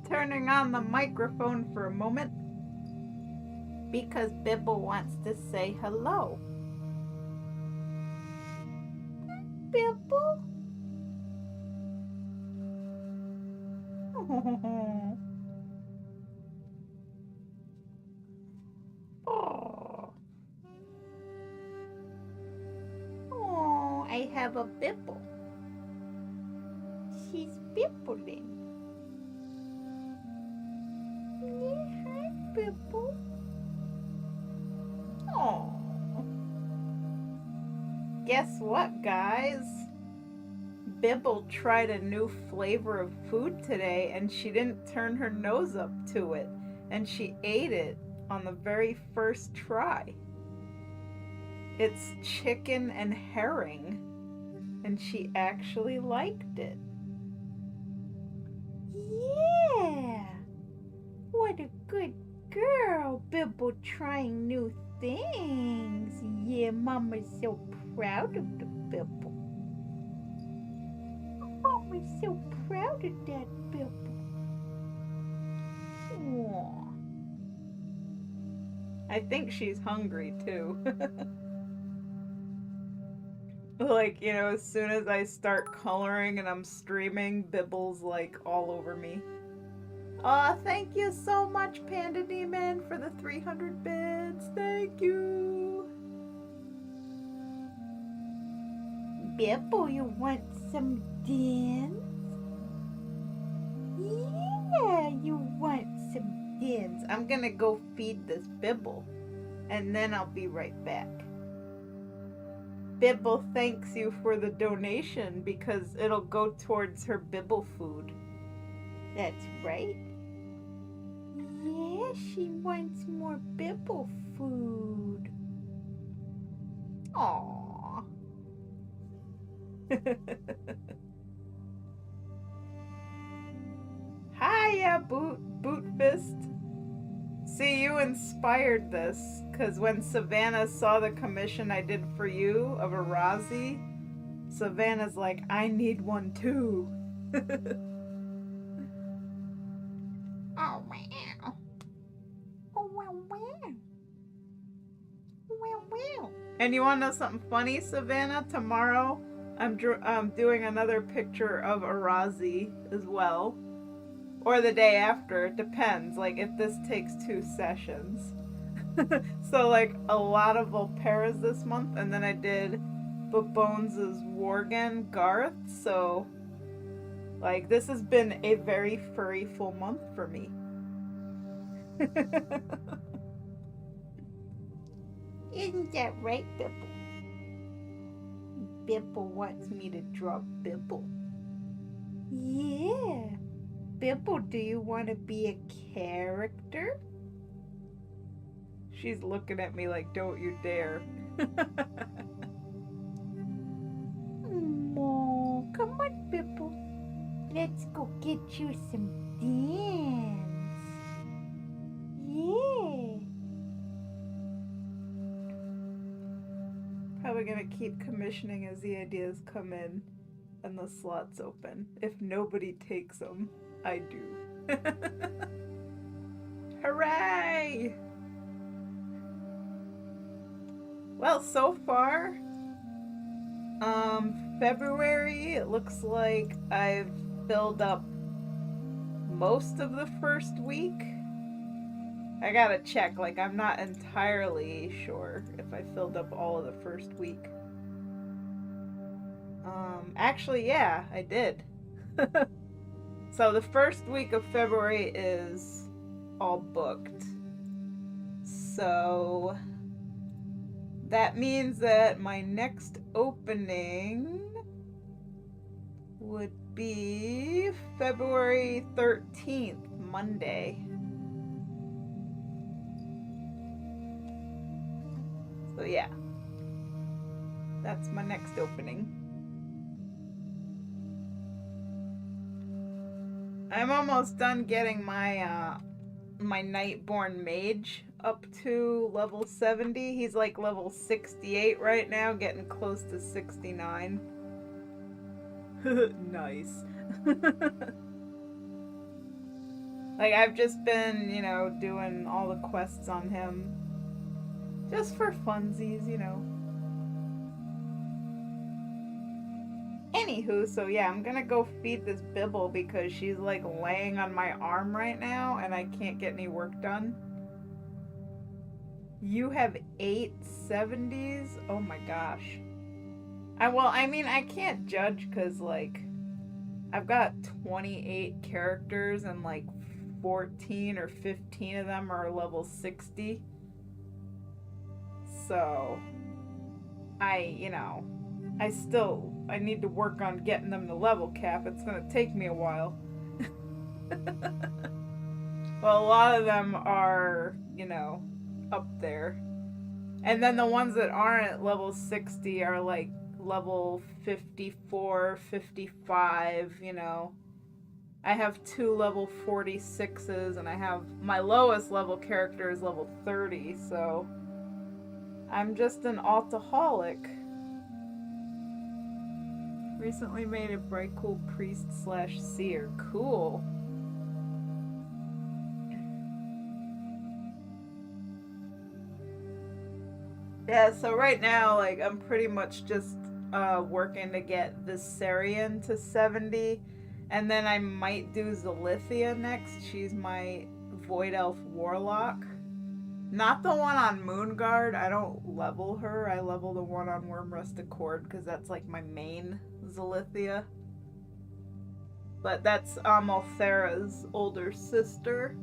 turning on the microphone for a moment because Bibble wants to say hello. Bibble? Oh. Oh. Oh, I have a Bibble. She's bibbling. Yeah, hi, Bibble. Oh. Guess what, guys? Bibble tried a new flavor of food today and she didn't turn her nose up to it. And she ate it on the very first try. It's chicken and herring. And she actually liked it. Yeah! What a good girl, Bibble trying new things. Yeah, Mama's so proud of the Bibble. Mama's so proud of that Bibble. Aww. I think she's hungry too. Like, you know, as soon as I start coloring and I'm streaming, Bibble's like all over me. Aw, thank you so much, Panda Demon, for the 300 bits. Thank you. Bibble, you want some dance? Yeah, you want some dance. I'm gonna go feed this Bibble, and then I'll be right back. Bibble thanks you for the donation because it'll go towards her Bibble food. That's right. Yeah, she wants more Bibble food. Aww. Hiya, Boot Fist. See, you inspired this, because when Savannah saw the commission I did for you of a Razi, Savannah's like, I need one too. Oh, wow. Oh, wow, wow. Wow, wow. And you want to know something funny, Savannah? Tomorrow, I'm doing another picture of a Razi as well. Or the day after, it depends, like if this takes 2 sessions. So like a lot of Vulperas this month, and then I did Babones' Worgen Garth, so like this has been a very furry full month for me. Isn't that right, Bibble? Bibble wants me to draw Bibble. Yeah. Bibble, do you want to be a character? She's looking at me like, don't you dare. Oh, come on, Bibble. Let's go get you some dance. Yeah. Probably gonna keep commissioning as the ideas come in and the slots open. If nobody takes them, I do. Hooray! Well, so far, February, it looks like I've filled up most of the first week. I gotta check, like I'm not entirely sure if I filled up all of the first week. Actually, yeah, I did. So the first week of February is all booked. So that means that my next opening would be February 13th, Monday. So yeah, that's my next opening. I'm almost done getting my my Nightborn Mage up to level 70. He's like level 68 right now, getting close to 69. Nice. Like, I've just been, doing all the quests on him. Just for funsies, Anywho, so yeah, I'm gonna go feed this Bibble because she's like laying on my arm right now and I can't get any work done. You have 870s? Oh my gosh. I can't judge because, like, I've got 28 characters and, like, 14 or 15 of them are level 60. So, I need to work on getting them to level cap. It's going to take me a while. Well, a lot of them are, up there. And then the ones that aren't level 60 are, like, level 54, 55, I have 2 level 46s, and I have my lowest level character is level 30, so I'm just an altaholic. Recently made a bright cool priest / seer. Cool. Yeah, so right now, like, I'm pretty much just working to get Viserion to 70, and then I might do Zalithia next. She's my Void Elf Warlock. Not the one on Moonguard. I don't level her. I level the one on Wormrust Accord because that's like my main Zalithia. But that's Althera's older sister.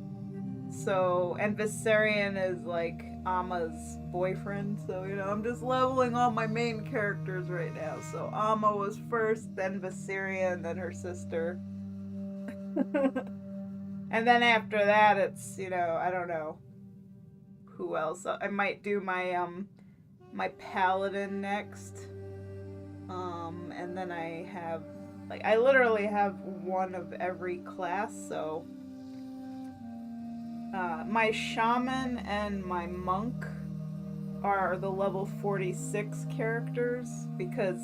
So, and Viserion is like Amma's boyfriend. So, I'm just leveling all my main characters right now. So, Amma was first, then Viserion, then her sister. And then after that, it's, I don't know who else. I might do my my paladin next. And then I have, like, I literally have one of every class, so my shaman and my monk are the level 46 characters because,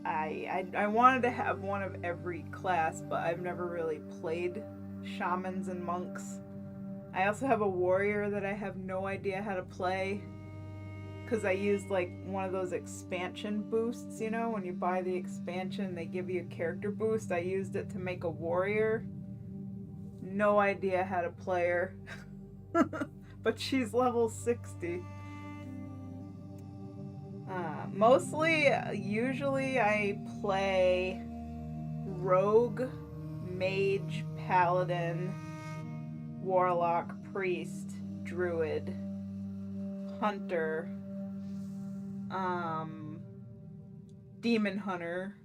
I wanted to have one of every class, but I've never really played shamans and monks. I also have a warrior that I have no idea how to play because I used like one of those expansion boosts, when you buy the expansion they give you a character boost. I used it to make a warrior. No idea how to play her. But she's level 60. Usually I play rogue, mage, paladin, warlock, priest, druid, hunter, demon hunter.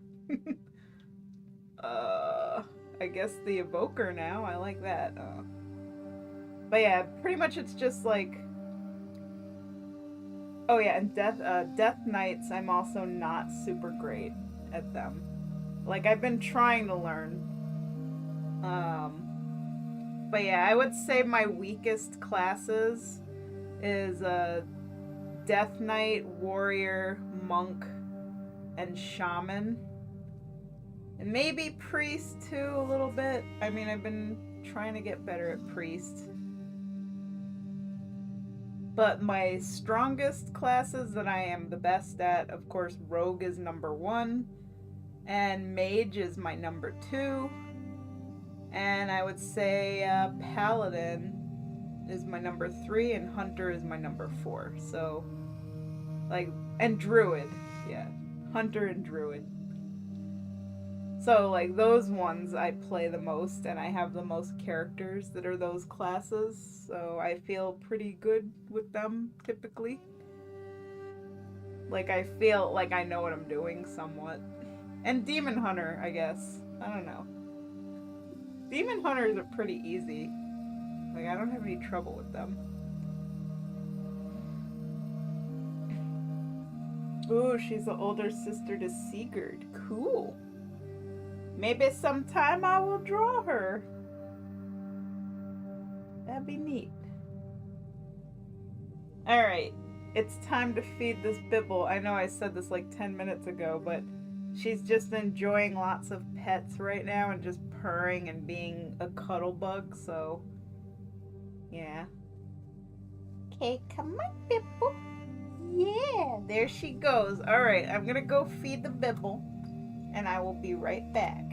I guess the evoker now. I like that. But yeah, pretty much it's just like. Oh yeah, and death knights. I'm also not super great at them. Like, I've been trying to learn. But yeah, I would say my weakest classes is Death Knight, Warrior, Monk, and Shaman. And maybe Priest too, a little bit. I've been trying to get better at Priest. But my strongest classes that I am the best at, of course, Rogue is number 1, and Mage is my number 2, and I would say Paladin is my number 3, and Hunter is my number 4. So, like, and Druid, yeah, Hunter and Druid. So, like, those ones I play the most, and I have the most characters that are those classes, so I feel pretty good with them, typically. Like, I feel like I know what I'm doing, somewhat. And Demon Hunter, I guess. I don't know. Demon Hunters are pretty easy. Like, I don't have any trouble with them. Ooh, she's the older sister to Sigurd. Cool. Maybe sometime I will draw her. That'd be neat. Alright, it's time to feed this Bibble. I know I said this like 10 minutes ago, but she's just enjoying lots of pets right now and just purring and being a cuddle bug, so yeah. Okay, come on, Bibble. Yeah, there she goes. Alright, I'm gonna go feed the Bibble, and I will be right back.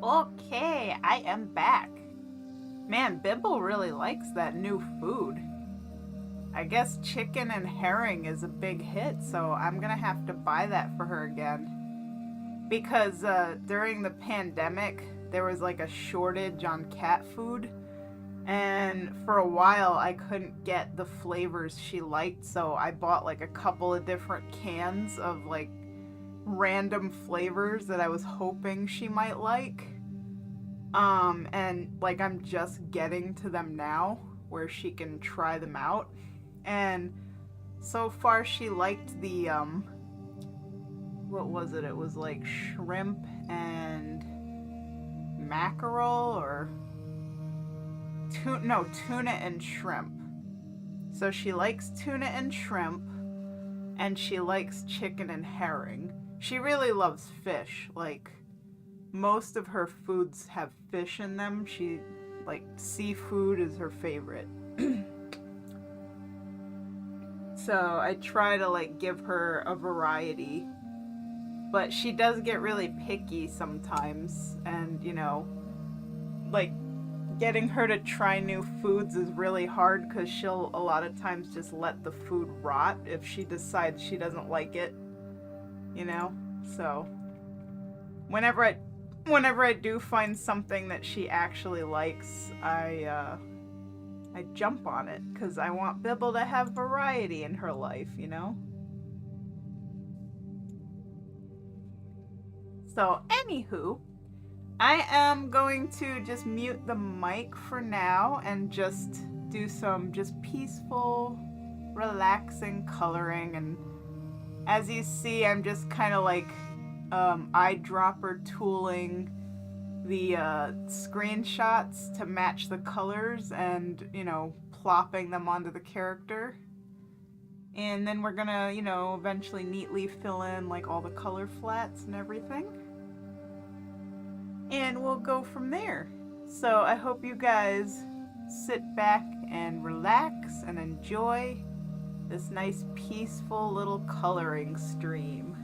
Okay, I am back. Man, Bibble really likes that new food. I guess chicken and herring is a big hit, so I'm gonna have to buy that for her again. Because during the pandemic, there was like a shortage on cat food, and for a while I couldn't get the flavors she liked, so I bought like a couple of different cans of like random flavors that I was hoping she might like. And like I'm just getting to them now where she can try them out. And so far she liked the what was it? It was like shrimp and mackerel or tuna and shrimp. So she likes tuna and shrimp and she likes chicken and herring. She really loves fish. Like most of her foods have fish in them. She like seafood is her favorite. So I try to like give her a variety, but she does get really picky sometimes, and like getting her to try new foods is really hard because she'll a lot of times just let the food rot if she decides she doesn't like it, you know? So whenever I whenever I do find something that she actually likes, I jump on it because I want Bibble to have variety in her life, you know? So, anywho, I am going to just mute the mic for now and just do some just peaceful, relaxing coloring. And as you see, I'm just kind of like eyedropper tooling the screenshots to match the colors and, plopping them onto the character. And then we're gonna, eventually neatly fill in like all the color flats and everything. And we'll go from there. So I hope you guys sit back and relax and enjoy this nice peaceful little coloring stream.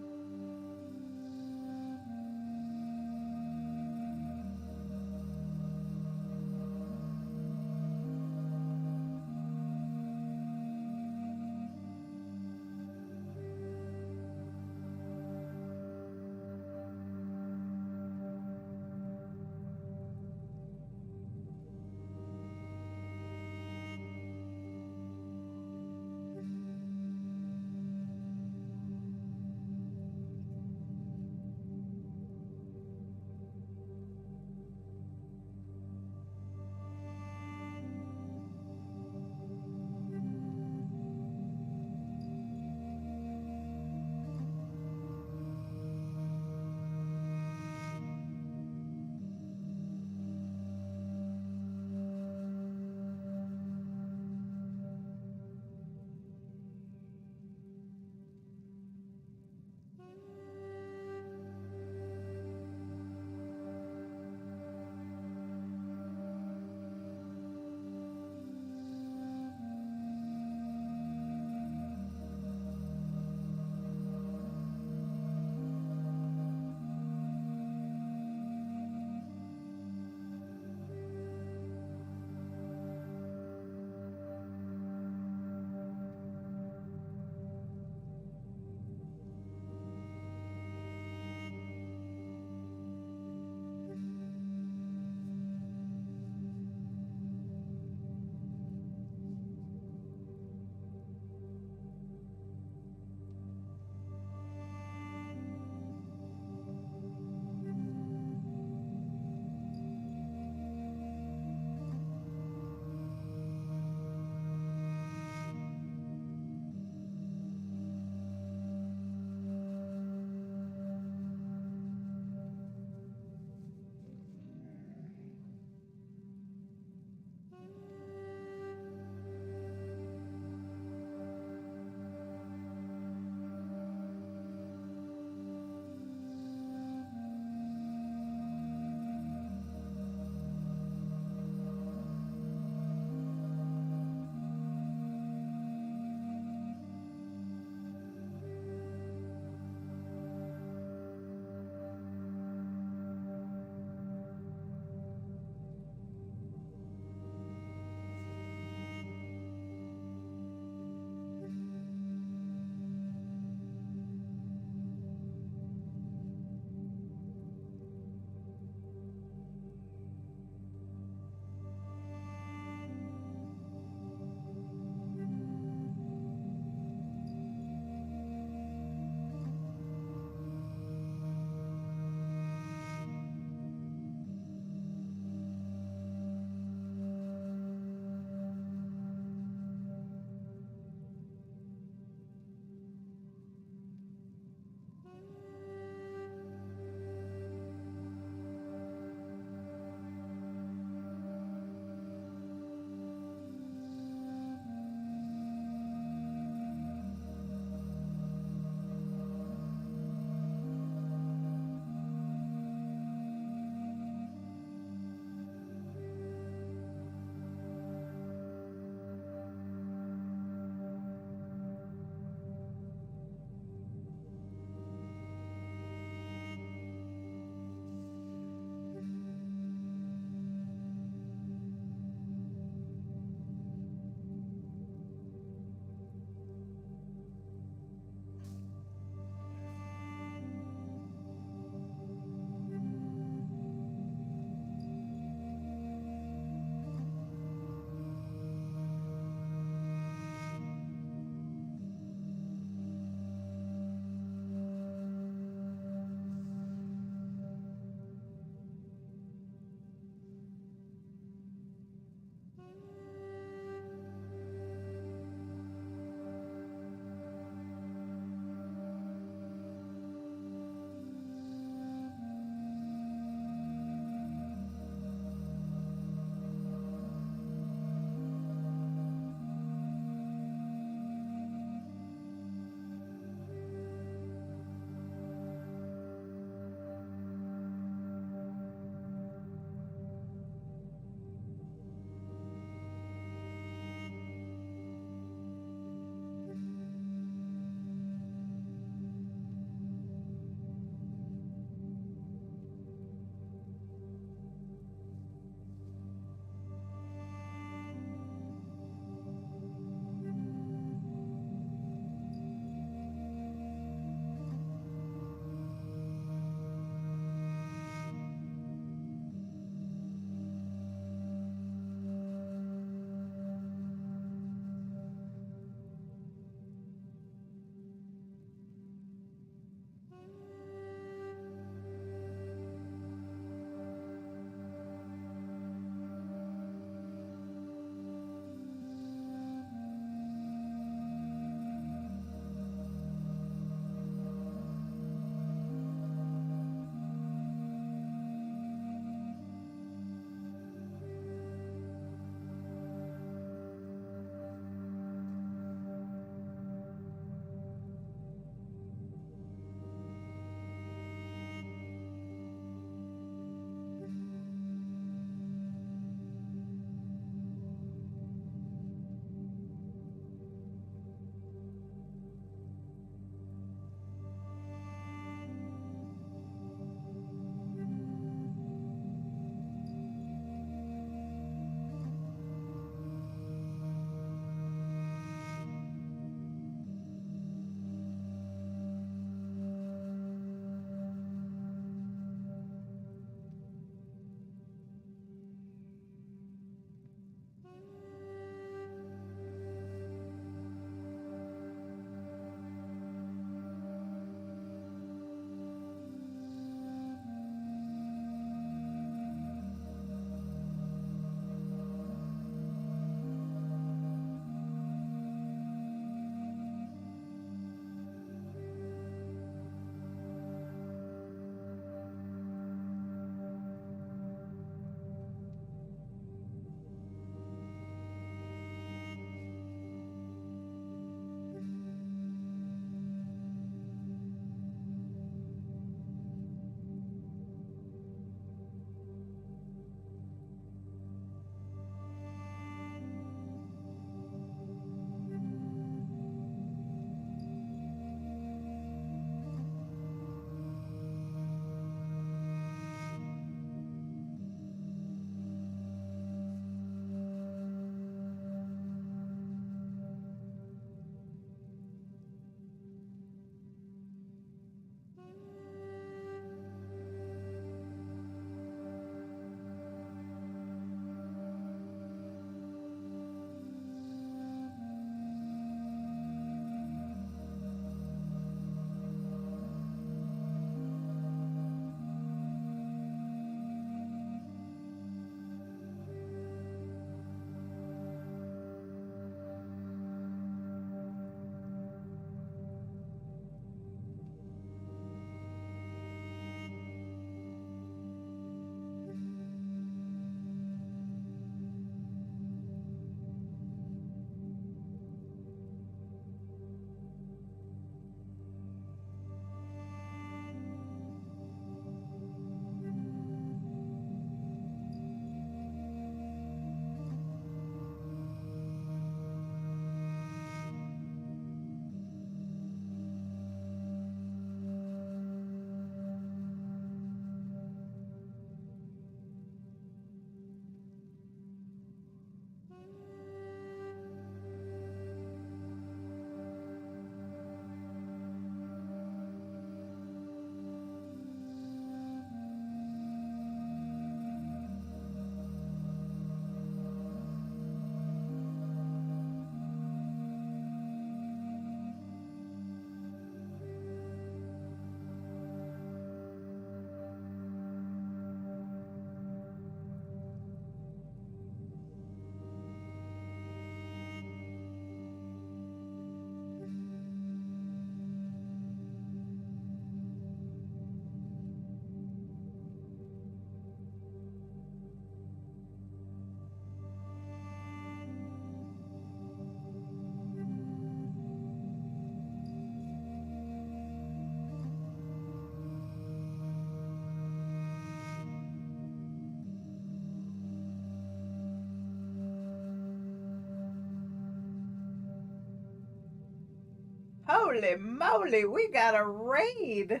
Holy moly, we got a raid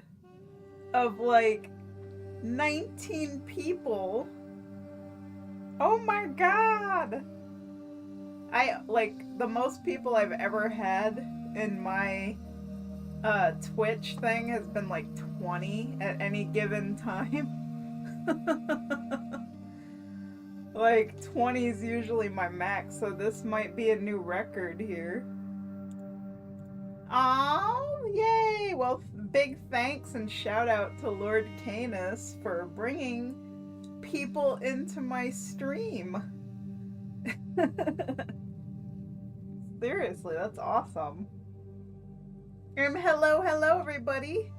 of like 19 people. Oh my god. The most people I've ever had in my Twitch thing has been like 20 at any given time. Like 20 is usually my max, so this might be a new record here. Oh, yay! Well, big thanks and shout out to Lord Canis for bringing people into my stream. Seriously, that's awesome. Hello, everybody.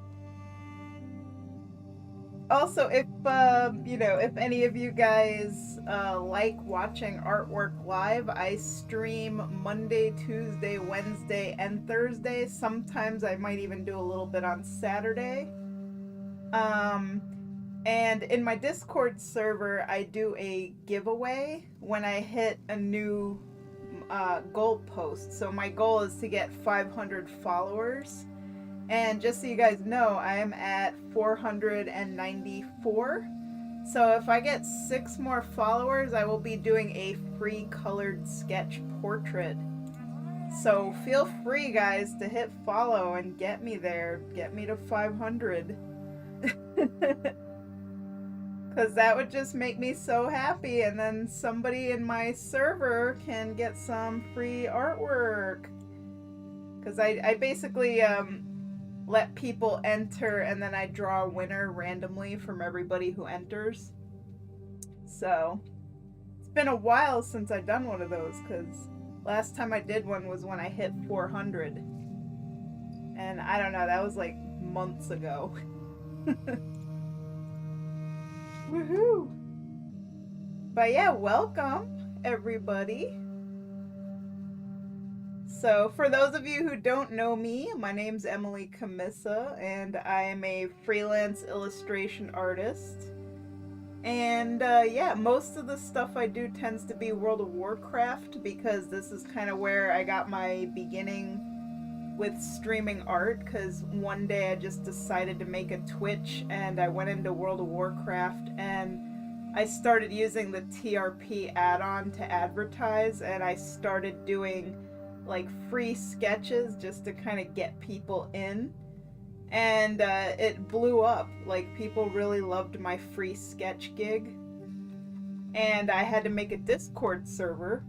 Also, if if any of you guys like watching artwork live, I stream Monday, Tuesday, Wednesday, and Thursday. Sometimes I might even do a little bit on Saturday. And in my Discord server, I do a giveaway when I hit a new goal post. So my goal is to get 500 followers. And just so you guys know, I am at 494. So if I get 6 more followers, I will be doing a free colored sketch portrait. So feel free, guys, to hit follow and get me there. Get me to 500. Because that would just make me so happy. And then somebody in my server can get some free artwork. Because I basically... let people enter, and then I draw a winner randomly from everybody who enters. So it's been a while since I've done one of those, because last time I did one was when I hit 400, and I don't know, that was like months ago. Woohoo! But yeah, welcome everybody. So, for those of you who don't know me, my name's Emily Camissa, and I am a freelance illustration artist. And yeah, most of the stuff I do tends to be World of Warcraft, because this is kind of where I got my beginning with streaming art, because one day I just decided to make a Twitch, and I went into World of Warcraft, and I started using the TRP add-on to advertise, and I started doing like free sketches just to kind of get people in, and it blew up. Like, people really loved my free sketch gig, and I had to make a Discord server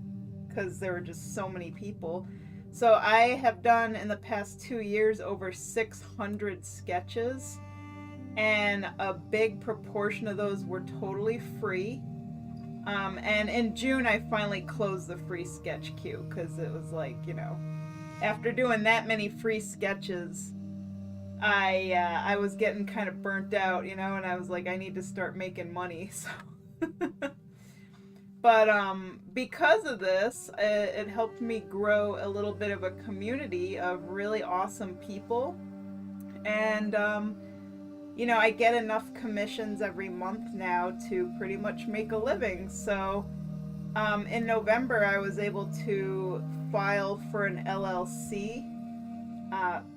because there were just so many people. So I have done in the past 2 years over 600 sketches, and a big proportion of those were totally free. And in June, I finally closed the free sketch queue, because it was like, after doing that many free sketches, I was getting kind of burnt out, and I was like, I need to start making money. So, but because of this, it helped me grow a little bit of a community of really awesome people, and I get enough commissions every month now to pretty much make a living. So in November, I was able to file for an LLC,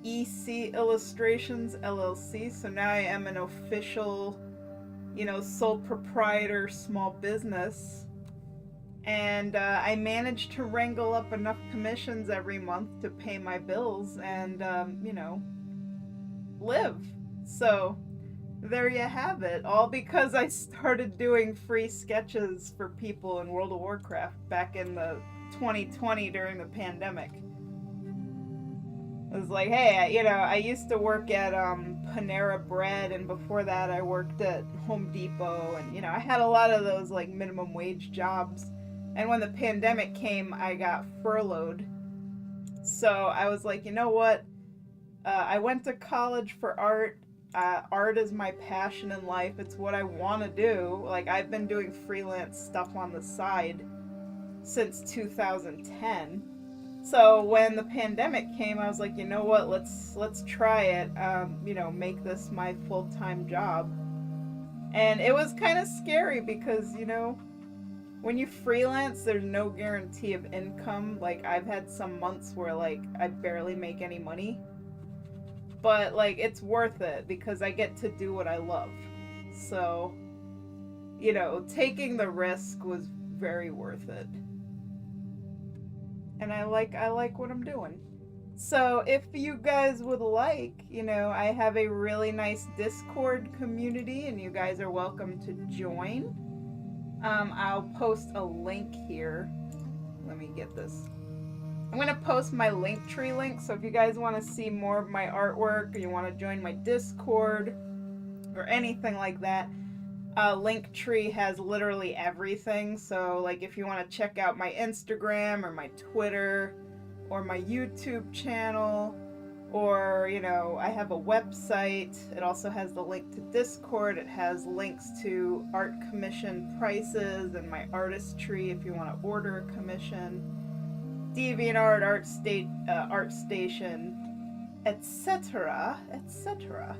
EC Illustrations LLC. So now I am an official, sole proprietor small business. And I managed to wrangle up enough commissions every month to pay my bills and, live. So there you have it. All because I started doing free sketches for people in World of Warcraft back in the 2020 during the pandemic. It was like, hey, I used to work at Panera Bread, and before that I worked at Home Depot, and I had a lot of those like minimum wage jobs. And when the pandemic came, I got furloughed. So I was like, you know what? I went to college for art. Art is my passion in life. It's what I want to do. Like, I've been doing freelance stuff on the side since 2010. So when the pandemic came, I was like, you know what? Let's try it. Make this my full-time job. And it was kind of scary because, when you freelance, there's no guarantee of income. Like, I've had some months where, like, I barely make any money. but like it's worth it because I get to do what I love. So, you know, taking the risk was very worth it. And I like what I'm doing. So if you guys would like, you know, I have a really nice Discord community and you guys are welcome to join. I'll post a link here. Let me get this. I'm going to post my Linktree link, so if you guys want to see more of my artwork or you want to join my Discord or anything like that, Linktree has literally everything. So like if you want to check out my Instagram or my Twitter or my YouTube channel, or, you know, I have a website. It also has the link to Discord. It has links to art commission prices and my artistry if you want to order a commission, DeviantArt, ArtStation, etc., etc.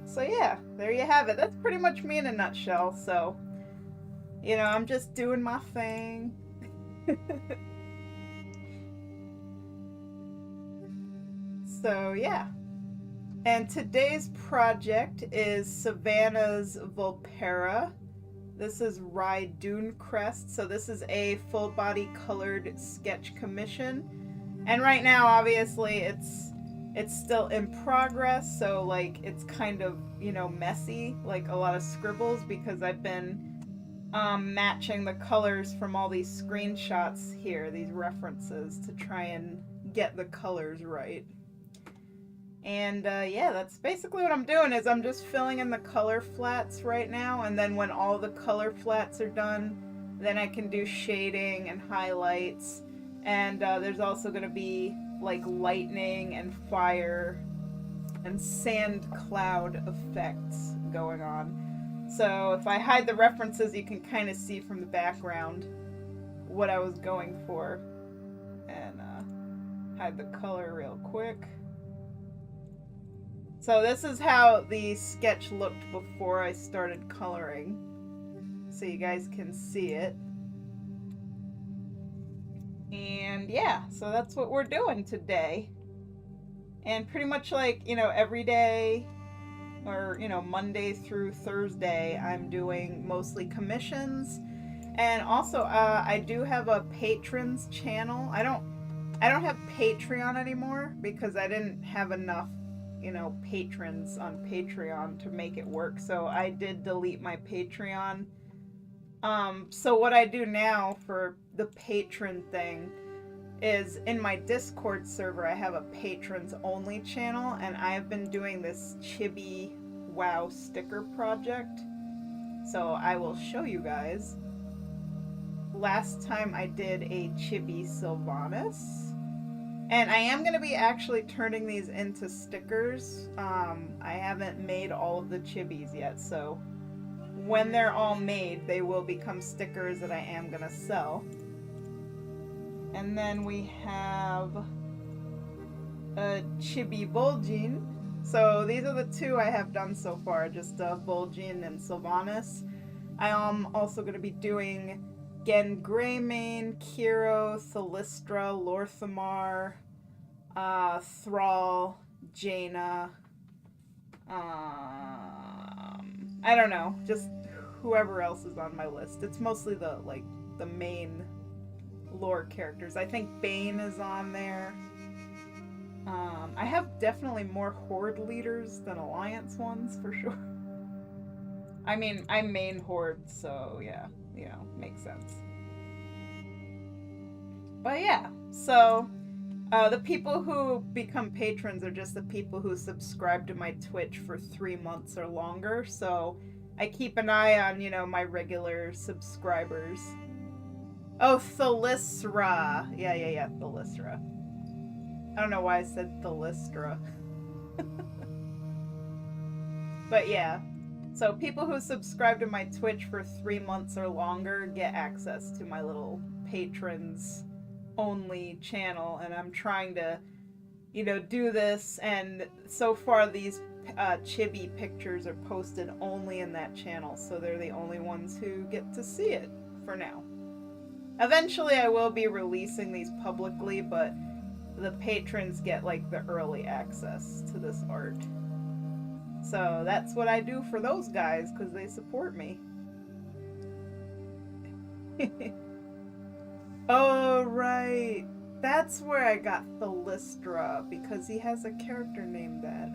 So yeah, there you have it. That's pretty much me in a nutshell. So, you know, I'm just doing my thing. So yeah. And today's project is Savannah's Vulpera. This is Dunecrest. So this is a full body colored sketch commission. And right now, obviously, it's still in progress. So like it's kind of, you know, messy, like a lot of scribbles, because I've been matching the colors from all these screenshots here, these references, to try and get the colors right. And yeah, that's basically what I'm doing, is I'm just filling in the color flats right now, and then when all the color flats are done, then I can do shading and highlights. And there's also going to be like lightning and fire and sand cloud effects going on. So if I hide the references, you can kind of see from the background what I was going for. And hide the color real quick. So this is how the sketch looked before I started coloring, so you guys can see it. And yeah, so that's what we're doing today. And pretty much like, you know, every day, or, you know, Monday through Thursday, I'm doing mostly commissions. And also, I do have a patrons channel. I don't have Patreon anymore because I didn't have enough, you know, patrons on Patreon to make it work. So I did delete my Patreon. So what I do now for the patron thing is in my Discord server, I have a patrons only channel, and I've been doing this chibi WoW sticker project. So I will show you guys. Last time I did a chibi Sylvanas. And I am going to be actually turning these into stickers. I haven't made all of the chibis yet, so when they're all made, they will become stickers that I am going to sell. And then we have a chibi Vol'jin. So these are the two I have done so far, just Vol'jin and Sylvanas. I am also going to be doing Gen Greymane, Kiro, Thalistra, Lorthamar, Thrall, Jaina, I don't know, just whoever else is on my list. It's mostly the main lore characters. I think Bane is on there. I have definitely more Horde leaders than Alliance ones, for sure. I mean, I main Horde, so yeah, you know, makes sense. But yeah, so the people who become patrons are just the people who subscribe to my Twitch for 3 months or longer. So I keep an eye on, you know, my regular subscribers. Oh, Thalistra. Yeah, Thalistra. I don't know why I said Thalistra. But yeah. So people who subscribe to my Twitch for 3 months or longer get access to my little patrons only channel, and I'm trying to, you know, do this, and so far these chibi pictures are posted only in that channel, so they're the only ones who get to see it for now. Eventually I will be releasing these publicly, but the patrons get like the early access to this art. So that's what I do for those guys because they support me. Oh, right. That's where I got Philistra, because he has a character named that.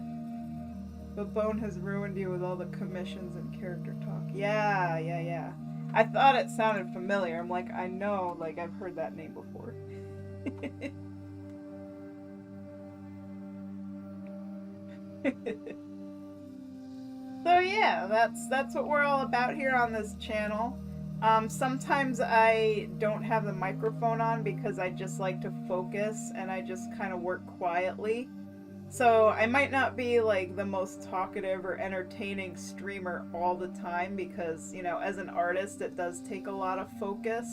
But Bone has ruined you with all the commissions and character talk. Yeah. I thought it sounded familiar. I'm like, I know, like, I've heard that name before. So yeah, that's what we're all about here on this channel. Sometimes I don't have the microphone on because I just like to focus and I just kind of work quietly. So I might not be like the most talkative or entertaining streamer all the time because, you know, as an artist, it does take a lot of focus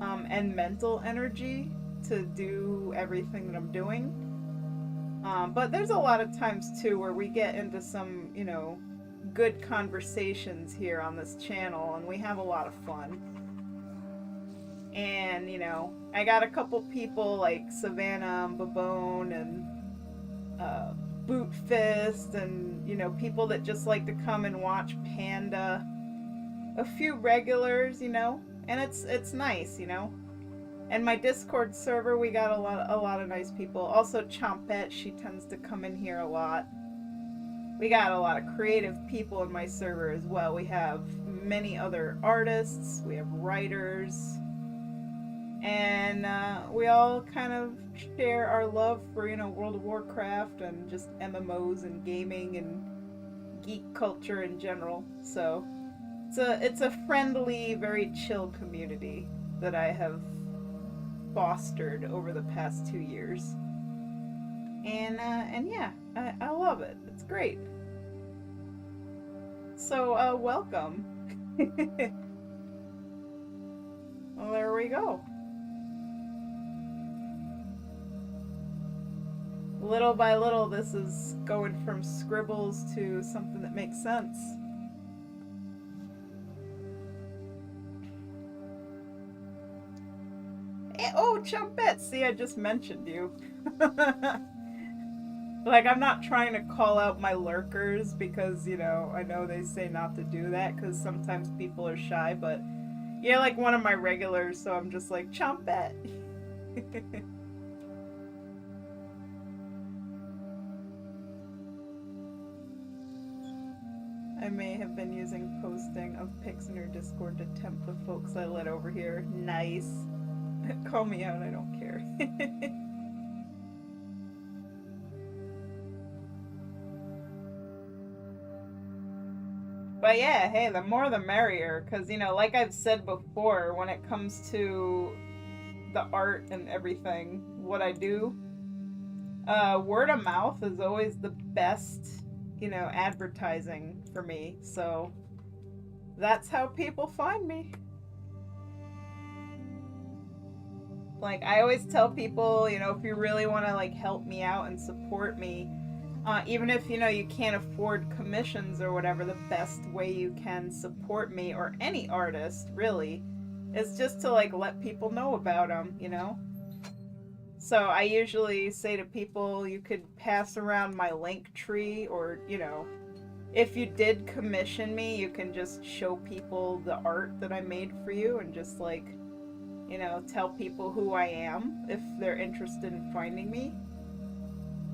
and mental energy to do everything that I'm doing. But there's a lot of times too where we get into some, you know, good conversations here on this channel and we have a lot of fun. And, you know, I got a couple people like Savannah and Babone and Boot Fist and, you know, people that just like to come and watch Panda. A few regulars, you know, and it's nice, you know. And my Discord server, we got a lot of nice people. Also Chompette, she tends to come in here a lot. We got a lot of creative people in my server as well. We have many other artists, we have writers, and we all kind of share our love for, you know, World of Warcraft and just MMOs and gaming and geek culture in general. So it's a friendly, very chill community that I have fostered over the past 2 years. And yeah, I love it. It's great. So welcome. Well, there we go. Little by little, this is going from scribbles to something that makes sense. Oh, Chumpette! See, I just mentioned you. Like, I'm not trying to call out my lurkers because, you know, I know they say not to do that because sometimes people are shy, but you're like one of my regulars, so I'm just like, Chumpette! I may have been using posting of pics in your Discord to tempt the folks I let over here. Nice. Call me out, I don't care. But yeah, hey, the more the merrier, because, you know, like I've said before, when it comes to the art and everything, what I do, word of mouth is always the best, you know, advertising for me. So that's how people find me. Like, I always tell people, you know, if you really want to, like, help me out and support me, even if, you know, you can't afford commissions or whatever, the best way you can support me, or any artist, really, is just to, like, let people know about them, you know? So I usually say to people, you could pass around my link tree, or, you know, if you did commission me, you can just show people the art that I made for you and just, like, you know, tell people who I am if they're interested in finding me.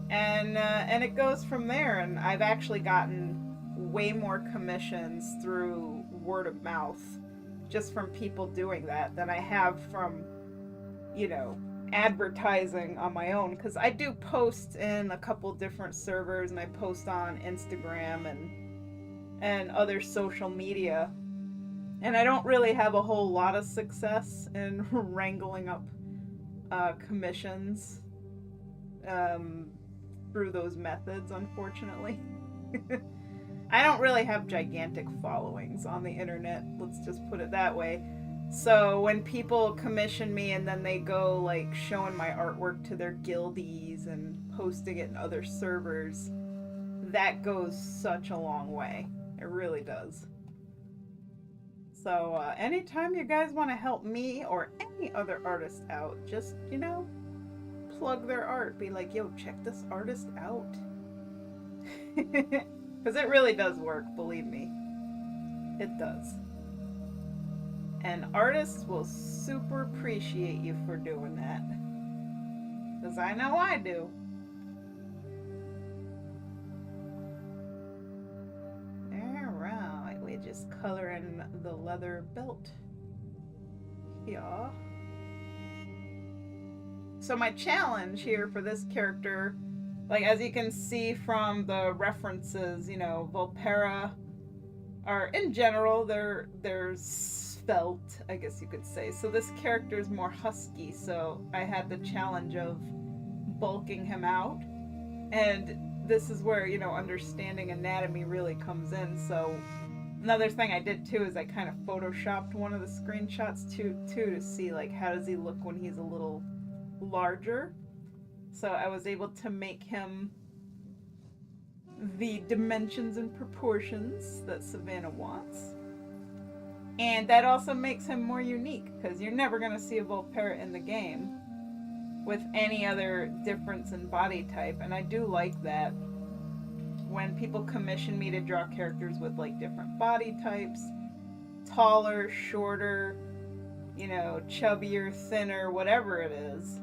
And it goes from there. And I've actually gotten way more commissions through word of mouth just from people doing that than I have from, you know, advertising on my own, because I do post in a couple different servers and I post on Instagram and other social media, and I don't really have a whole lot of success in wrangling up commissions through those methods, unfortunately. I don't really have gigantic followings on the internet, let's just put it that way. So when people commission me and then they go, like, showing my artwork to their guildies and posting it in other servers, that goes such a long way. It really does. So anytime you guys want to help me or any other artist out, just, you know, plug their art. Be like, yo, check this artist out. Because it really does work, believe me. It does. And artists will super appreciate you for doing that. Because I know I do. Alright, we just color in the leather belt here. So my challenge here for this character, like as you can see from the references, you know, Vulpera are in general, they're svelte, I guess you could say. So this character is more husky, so I had the challenge of bulking him out. And this is where, you know, understanding anatomy really comes in. So another thing I did too is I kind of photoshopped one of the screenshots too to see like how does he look when he's a little larger. So I was able to make him the dimensions and proportions that Savannah wants. And that also makes him more unique, because you're never going to see a Vulpera in the game with any other difference in body type. And I do like that when people commission me to draw characters with like different body types, taller, shorter, you know, chubbier, thinner, whatever it is.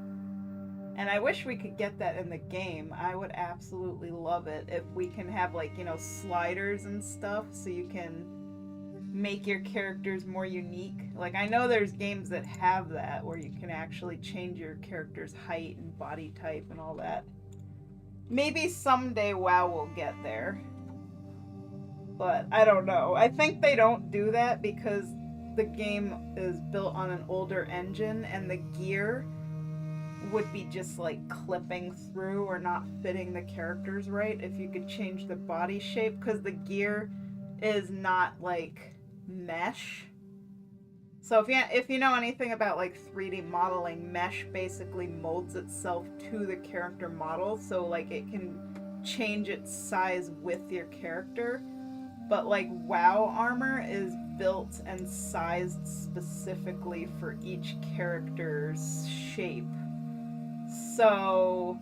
And I wish we could get that in the game. I would absolutely love it if we can have like, you know, sliders and stuff so you can make your characters more unique. Like I know there's games that have that where you can actually change your character's height and body type and all that. Maybe someday WoW will get there. But I don't know. I think they don't do that because the game is built on an older engine and the gear would be just like clipping through or not fitting the characters right if you could change the body shape, because the gear is not like mesh. So if you know anything about like 3D modeling, mesh basically molds itself to the character model, so like it can change its size with your character. But like WoW armor is built and sized specifically for each character's shape. So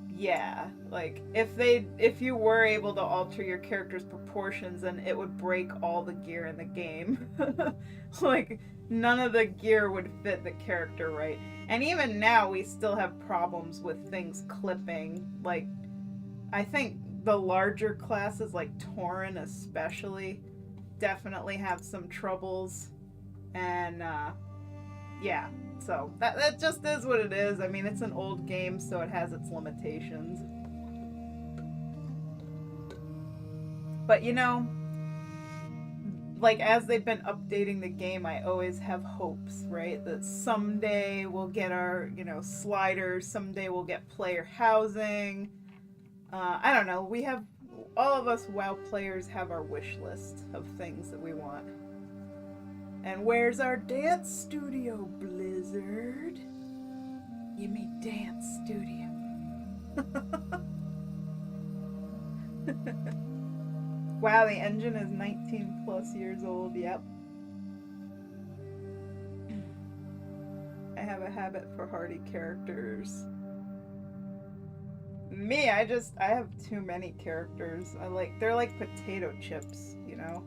yeah, like if you were able to alter your character's proportions, then it would break all the gear in the game. Like none of the gear would fit the character right. And even now we still have problems with things clipping. Like I think the larger classes like Tauren especially definitely have some troubles. And yeah, so that just is what it is. I mean, it's an old game, so it has its limitations. But you know, like as they've been updating the game, I always have hopes, right? That someday we'll get our, you know, sliders, someday we'll get player housing. I don't know, we have, all of us WoW players have our wish list of things that we want. And where's our dance studio, Blizzard? Give me dance studio. Wow, the engine is 19 plus years old, yep. I have a habit for hardy characters. Me, I have too many characters. They're like potato chips, you know?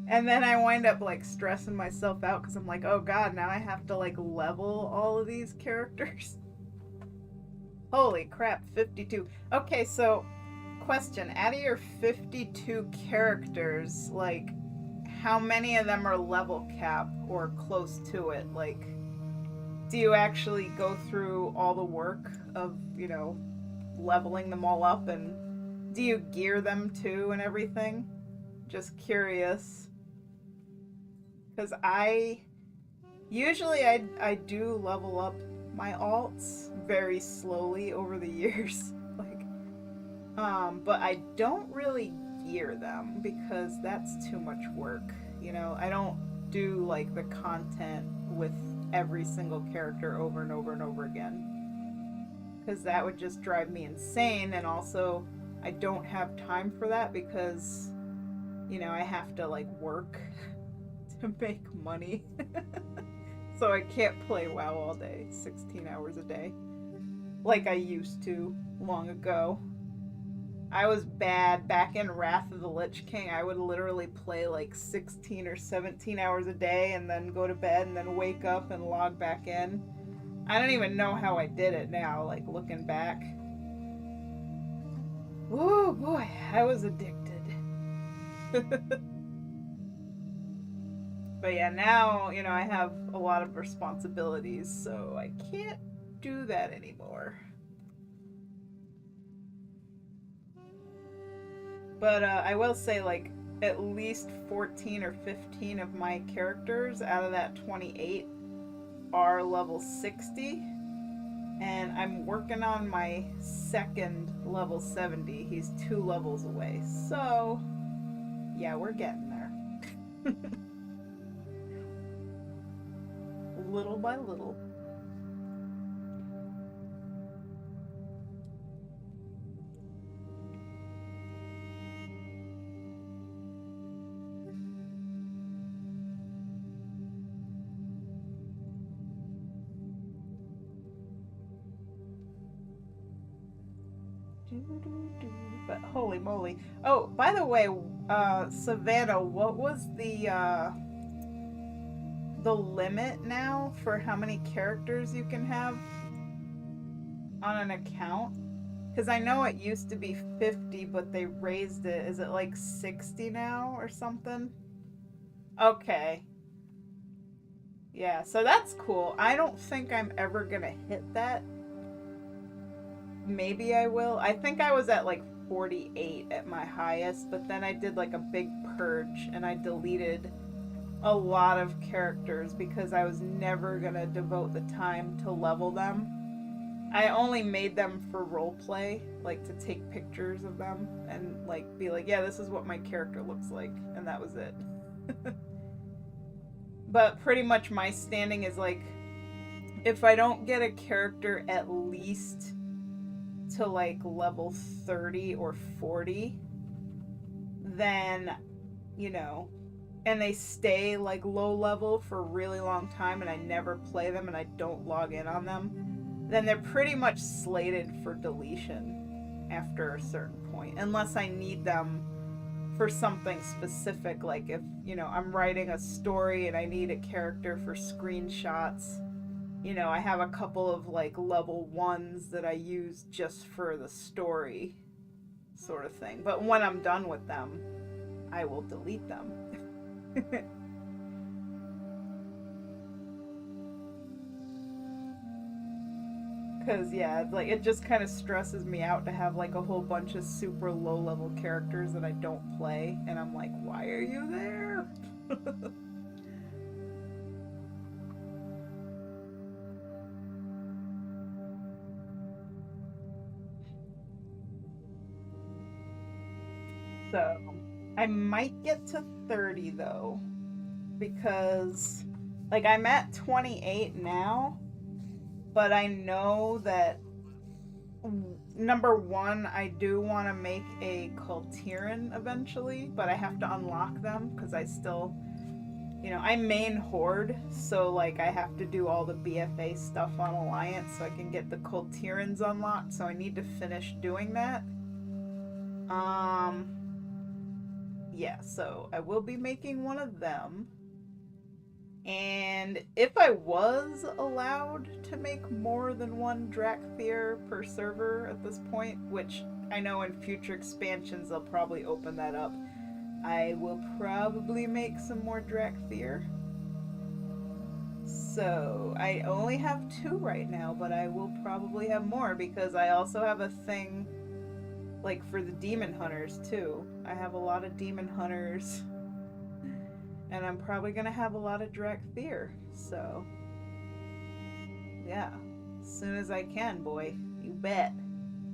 And then I wind up like stressing myself out because I'm like, oh god, now I have to like level all of these characters. Holy crap, 52. Okay, so question, out of your 52 characters, like how many of them are level cap or close to it? Like, do you actually go through all the work of, you know, leveling them all up, and do you gear them too and everything? Just curious. Because I do level up my alts very slowly over the years. But I don't really gear them because that's too much work. You know, I don't do like the content with every single character over and over and over again. Because that would just drive me insane, and also I don't have time for that because, you know, I have to like work to make money. So I can't play WoW all day, 16 hours a day, like I used to long ago. I was bad back in Wrath of the Lich King. I would literally play like 16 or 17 hours a day and then go to bed and then wake up and log back in. I don't even know how I did it now, like looking back. Oh boy, I was addicted. But yeah, now, you know, I have a lot of responsibilities, so I can't do that anymore. But I will say, like, at least 14 or 15 of my characters out of that 28 are level 60. And I'm working on my second level 70. He's 2 levels away. So, yeah, we're getting there. Little by little. But holy moly. Oh, by the way, Savannah, what was the limit now for how many characters you can have on an account? Because I know it used to be 50, but they raised it. Is it like 60 now or something? Okay. Yeah, so that's cool. I don't think I'm ever gonna hit that. Maybe I will. I think I was at like 48 at my highest, but then I did like a big purge and I deleted a lot of characters because I was never gonna devote the time to level them. I only made them for roleplay, like to take pictures of them and like be like, yeah, this is what my character looks like, and that was it. But pretty much my standing is like, if I don't get a character at least to like level 30 or 40, then, you know, and they stay like low level for a really long time and I never play them and I don't log in on them, then they're pretty much slated for deletion after a certain point, unless I need them for something specific. Like if, you know, I'm writing a story and I need a character for screenshots, you know, I have a couple of like level 1s that I use just for the story sort of thing. But when I'm done with them, I will delete them. Because, yeah, like it just kind of stresses me out to have like a whole bunch of super low level characters that I don't play. And I'm like, why are you there? So, I might get to 30 though. Because, like, I'm at 28 now. But I know that, number one, I do want to make a Cultiran eventually, but I have to unlock them because I still, you know, I main Horde, so like I have to do all the BFA stuff on Alliance so I can get the Cultirans unlocked, so I need to finish doing that. Yeah, so I will be making one of them. And if I was allowed to make more than one Drakthir per server at this point, which I know in future expansions they'll probably open that up, I will probably make some more Drakthir. So I only have 2 right now, but I will probably have more because I also have a thing like for the demon hunters too. I have a lot of demon hunters. And I'm probably going to have a lot of Drakthir. So, yeah. As soon as I can, boy. You bet.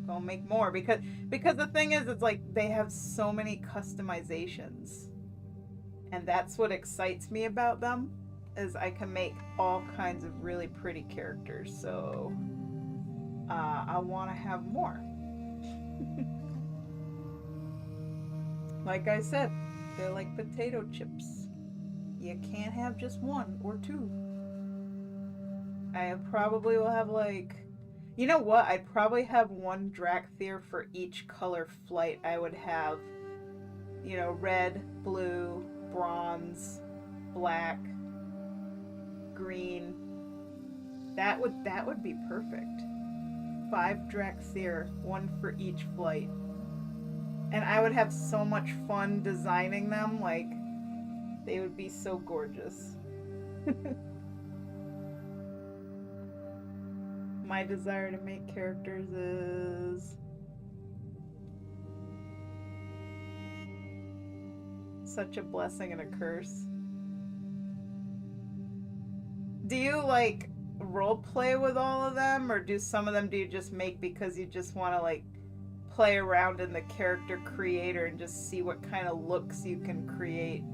Gonna make more. Because the thing is, it's like they have so many customizations. And that's what excites me about them. Is I can make all kinds of really pretty characters. So, I want to have more. Like I said, they're like potato chips. You can't have just 1 or 2. I probably will have like, you know what? I'd probably have one Drakthir for each color flight. I would have, you know, red, blue, bronze, black, green. That would be perfect. 5 Drakthir, one for each flight. And I would have so much fun designing them, like they would be so gorgeous. My desire to make characters is such a blessing and a curse. Do you like role play with all of them, or do some of them do you just make because you just want to like play around in the character creator and just see what kind of looks you can create?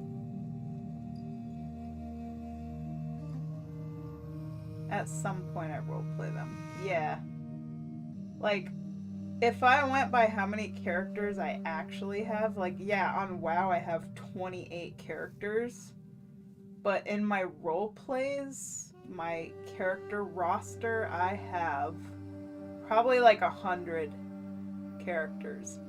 At some point I role play them. Yeah. Like, if I went by how many characters I actually have, like, yeah, on WoW I have 28 characters. But in my role plays, my character roster, I have probably like 100 characters.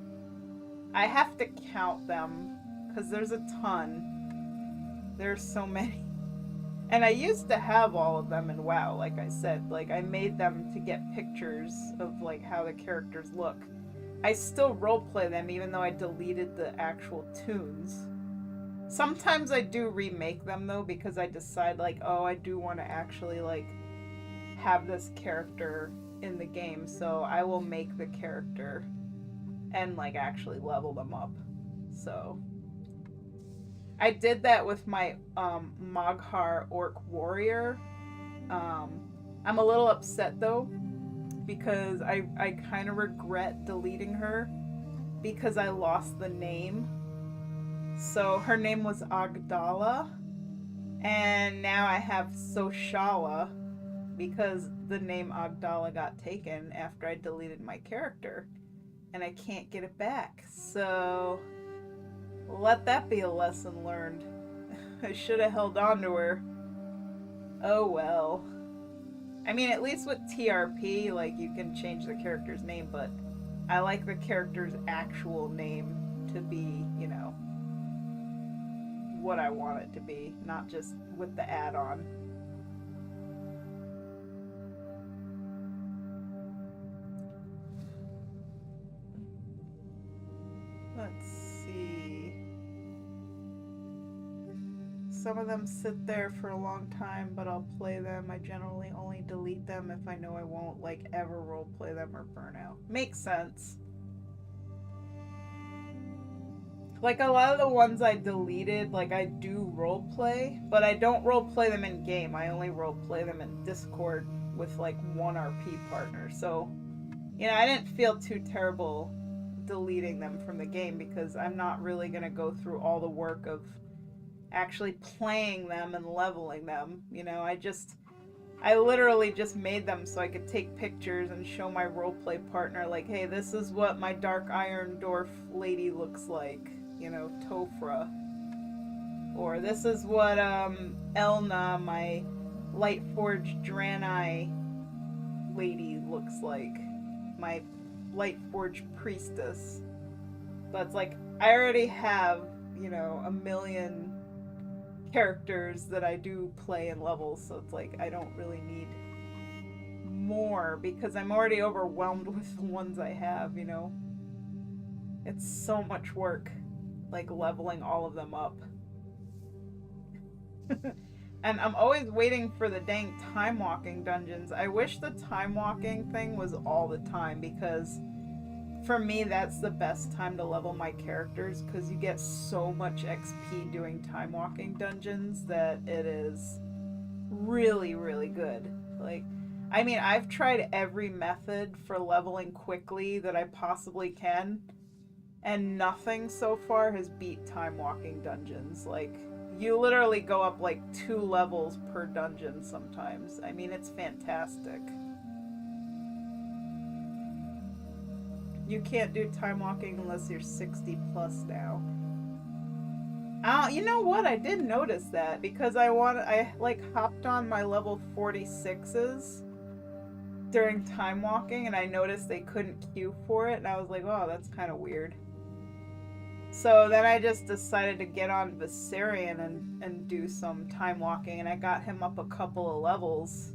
I have to count them because there's a ton. There's so many. And I used to have all of them in WoW, like I said. Like, I made them to get pictures of, like, how the characters look. I still roleplay them, even though I deleted the actual tunes. Sometimes I do remake them, though, because I decide, like, oh, I do want to actually, like, have this character in the game. So I will make the character and, like, actually level them up. So I did that with my Moghar Orc Warrior. I'm a little upset though, because I kind of regret deleting her because I lost the name. So her name was Agdala, and now I have Soshala because the name Agdala got taken after I deleted my character, and I can't get it back. So let that be a lesson learned. I should have held on to her. Oh well. I mean, at least with TRP, like, you can change the character's name, but I like the character's actual name to be, you know, what I want it to be, not just with the add-on. Let's see. Some of them sit there for a long time, but I'll play them. I generally only delete them if I know I won't, like, ever roleplay them or burn out. Makes sense. Like, a lot of the ones I deleted, like, I do roleplay, but I don't roleplay them in game. I only roleplay them in Discord with, like, one RP partner. So, you know, I didn't feel too terrible deleting them from the game because I'm not really going to go through all the work of actually playing them and leveling them. You know, I literally just made them so I could take pictures and show my roleplay partner, like, hey, this is what my Dark Iron Dwarf lady looks like, you know, Tofra. Or this is what Elna, my Lightforged Draenei lady, looks like. My Lightforged priestess. But it's like, I already have, you know, a million characters that I do play in levels, so it's like I don't really need more because I'm already overwhelmed with the ones I have, you know. It's so much work, like, leveling all of them up. And I'm always waiting for the dang time walking dungeons. I wish the time walking thing was all the time, because for me that's the best time to level my characters, because you get so much XP doing time walking dungeons that it is really, really good. Like, I mean, I've tried every method for leveling quickly that I possibly can, and nothing so far has beat time walking dungeons. Like, you literally go up like 2 levels per dungeon sometimes. I mean, it's fantastic. You can't do time walking unless you're 60 plus now. You know what? I did notice that because I like hopped on my level 46s during time walking, and I noticed they couldn't queue for it, and I was like, oh, that's kind of weird. So then I just decided to get on Viserion and do some time walking, and I got him up a couple of levels.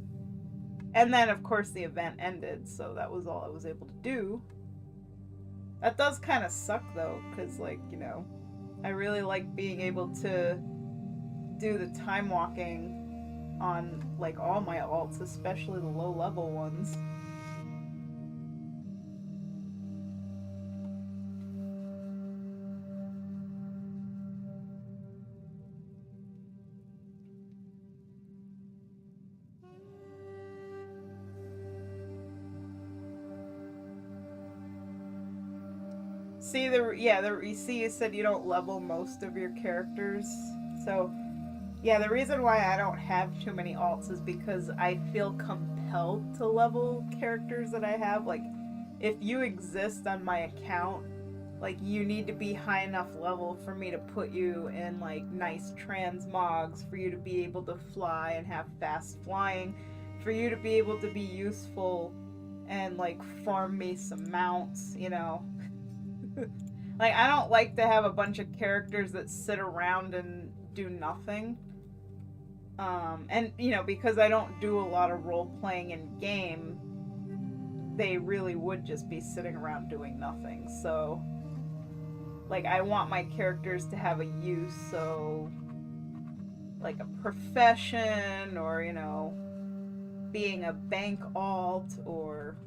And then, of course, the event ended, so that was all I was able to do. That does kind of suck, though, because, like, you know, I really like being able to do the time walking on, like, all my alts, especially the low-level ones. See you see you said you don't level most of your characters. So yeah, the reason why I don't have too many alts is because I feel compelled to level characters that I have. Like if you exist on my account, like you need to be high enough level for me to put you in like nice transmogs, for you to be able to fly and have fast flying, for you to be able to be useful and like farm me some mounts, you know. Like I don't like to have a bunch of characters that sit around and do nothing. And you know, because I don't do a lot of role playing in game, they really would just be sitting around doing nothing. So like I want my characters to have a use, so like a profession, or you know, being a bank alt, or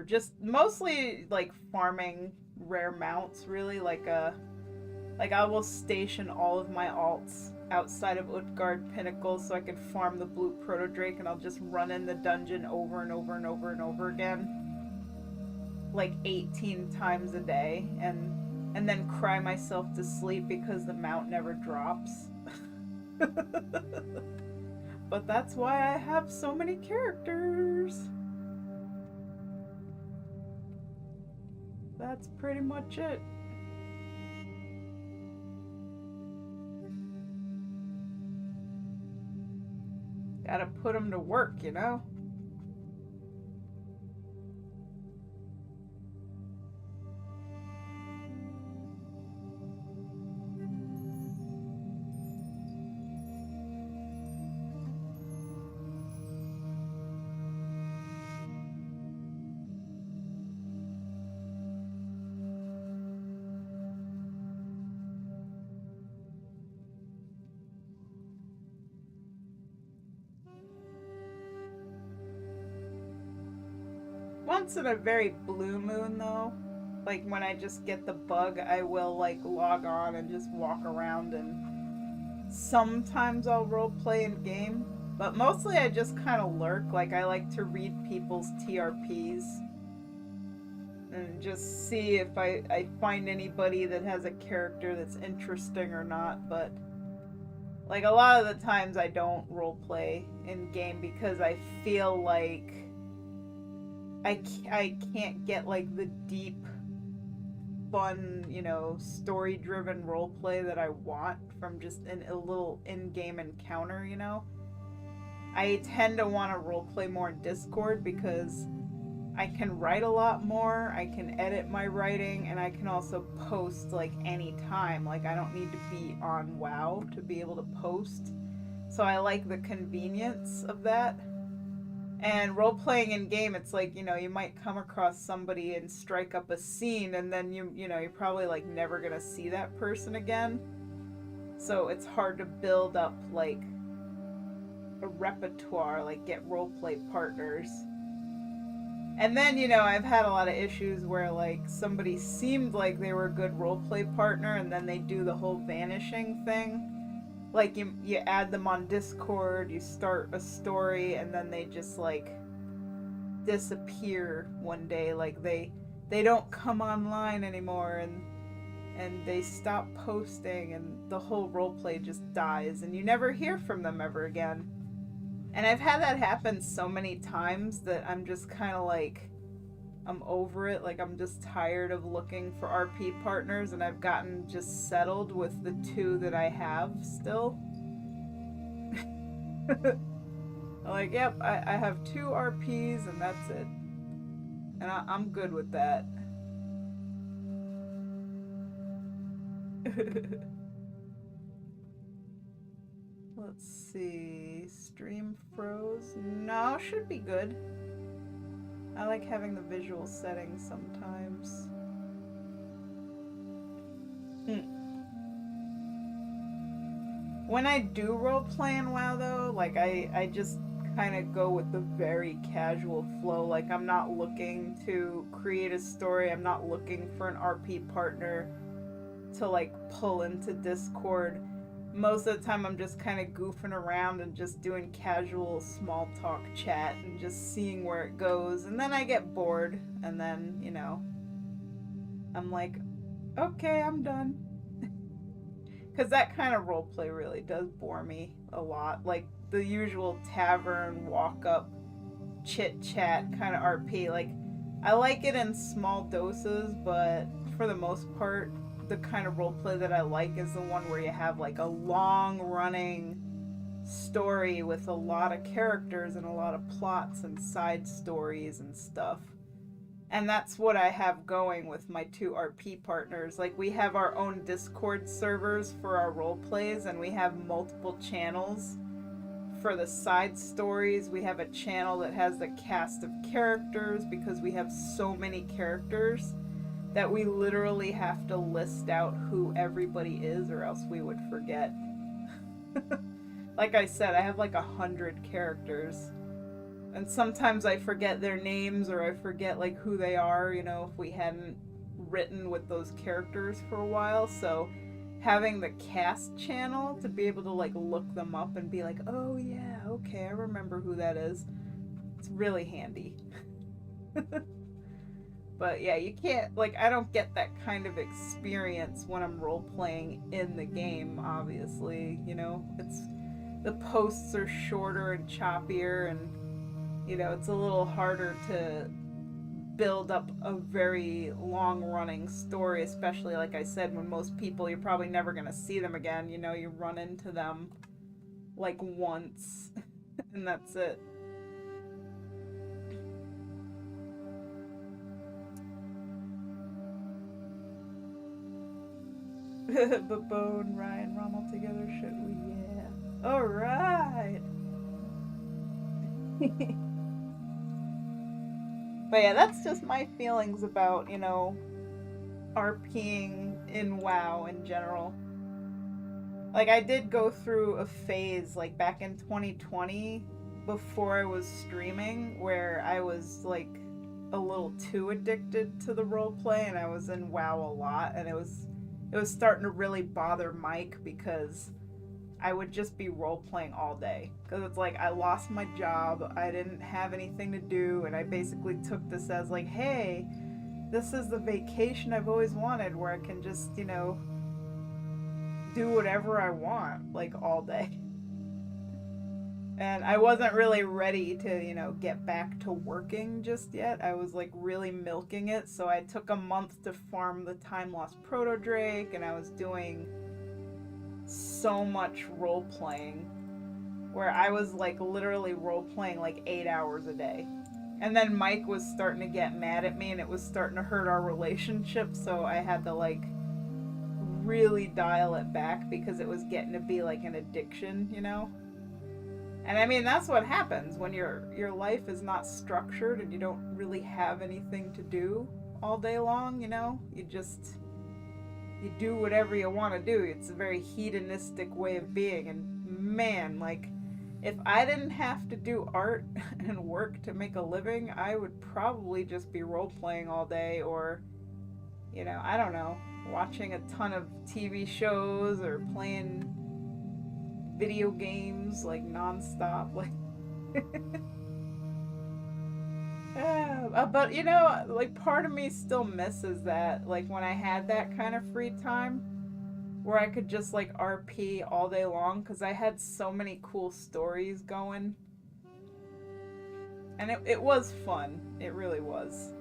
just mostly like farming rare mounts, really. Like I will station all of my alts outside of Utgard Pinnacle so I can farm the blue proto drake, and I'll just run in the dungeon over and over and over and over again, like 18 times a day, and then cry myself to sleep because the mount never drops. But that's why I have so many characters. That's pretty much it. Gotta put them to work, you know? Once in a very blue moon, though, like when I just get the bug, I will like log on and just walk around, and sometimes I'll roleplay in game, but mostly I just kind of lurk. Like I like to read people's TRPs and just see if I find anybody that has a character that's interesting or not. But like a lot of the times I don't roleplay in game because I feel like I can't get like the deep, fun, you know, story driven roleplay that I want from just a little in game encounter, you know? I tend to want to roleplay more in Discord because I can write a lot more, I can edit my writing, and I can also post like anytime. Like I don't need to be on WoW to be able to post. So I like the convenience of that. And role playing in game, it's like, you know, you might come across somebody and strike up a scene, and then you know, you're probably like never gonna see that person again. So it's hard to build up like a repertoire, like get role play partners. And then, you know, I've had a lot of issues where like somebody seemed like they were a good role play partner, and then they do the whole vanishing thing. Like you add them on Discord, you start a story, and then they just like disappear one day. Like they don't come online anymore, and they stop posting, and the whole roleplay just dies, and you never hear from them ever again. And I've had that happen so many times that I'm just kind of like, I'm over it. Like, I'm just tired of looking for RP partners, and I've gotten just settled with the 2 that I have still. Like, yep, I have 2 RPs and that's it. And I'm good with that. Let's see. Stream froze? No, should be good. I like having the visual settings sometimes. When I do roleplay in WoW though, like I just kind of go with the very casual flow. Like, I'm not looking to create a story. I'm not looking for an RP partner to like pull into Discord. Most of the time I'm just kind of goofing around and just doing casual small talk chat and just seeing where it goes. And then I get bored and then, you know, I'm like, okay, I'm done. Because that kind of roleplay really does bore me a lot. Like the usual tavern, walk up, chit chat kind of RP. Like, I like it in small doses, but for the most part, the kind of roleplay that I like is the one where you have like a long running story with a lot of characters and a lot of plots and side stories and stuff. And that's what I have going with my 2 RP partners. Like, we have our own Discord servers for our role plays, and we have multiple channels for the side stories. We have a channel that has the cast of characters because we have so many characters that we literally have to list out who everybody is or else we would forget. Like I said, I have like 100 characters. And sometimes I forget their names or I forget like who they are, you know, if we hadn't written with those characters for a while. So having the cast channel to be able to like look them up and be like, oh yeah, okay, I remember who that is. It's really handy. But yeah, you can't, like, I don't get that kind of experience when I'm role playing in the game, obviously. You know, the posts are shorter and choppier, and you know, it's a little harder to build up a very long running story, especially like I said, when most people you're probably never gonna see them again. You know, you run into them like once and that's it. Babone, Ryan, Rommel together, should we? Yeah. Alright. But yeah, that's just my feelings about, you know, RPing in WoW in general. Like, I did go through a phase, like, back in 2020, before I was streaming, where I was, like, a little too addicted to the roleplay, and I was in WoW a lot, and it was starting to really bother Mike, because I would just be role-playing all day. Because it's like, I lost my job, I didn't have anything to do, and I basically took this as, like, hey, this is the vacation I've always wanted, where I can just, you know, do whatever I want, like, all day. And I wasn't really ready to, you know, get back to working just yet. I was, like, really milking it, so I took a month to farm the Time Lost Proto Drake, and I was doing so much role-playing, where I was, like, literally role-playing, like, 8 hours a day. And then Mike was starting to get mad at me, and it was starting to hurt our relationship, so I had to, like, really dial it back, because it was getting to be like an addiction, you know? And I mean, that's what happens when your life is not structured and you don't really have anything to do all day long, you know? You do whatever you want to do. It's a very hedonistic way of being, and man, like, if I didn't have to do art and work to make a living, I would probably just be role-playing all day, or, you know, I don't know, watching a ton of TV shows or playing video games like nonstop, like. But you know, like, part of me still misses that, like, when I had that kind of free time where I could just like RP all day long, because I had so many cool stories going, and it was fun. It really was.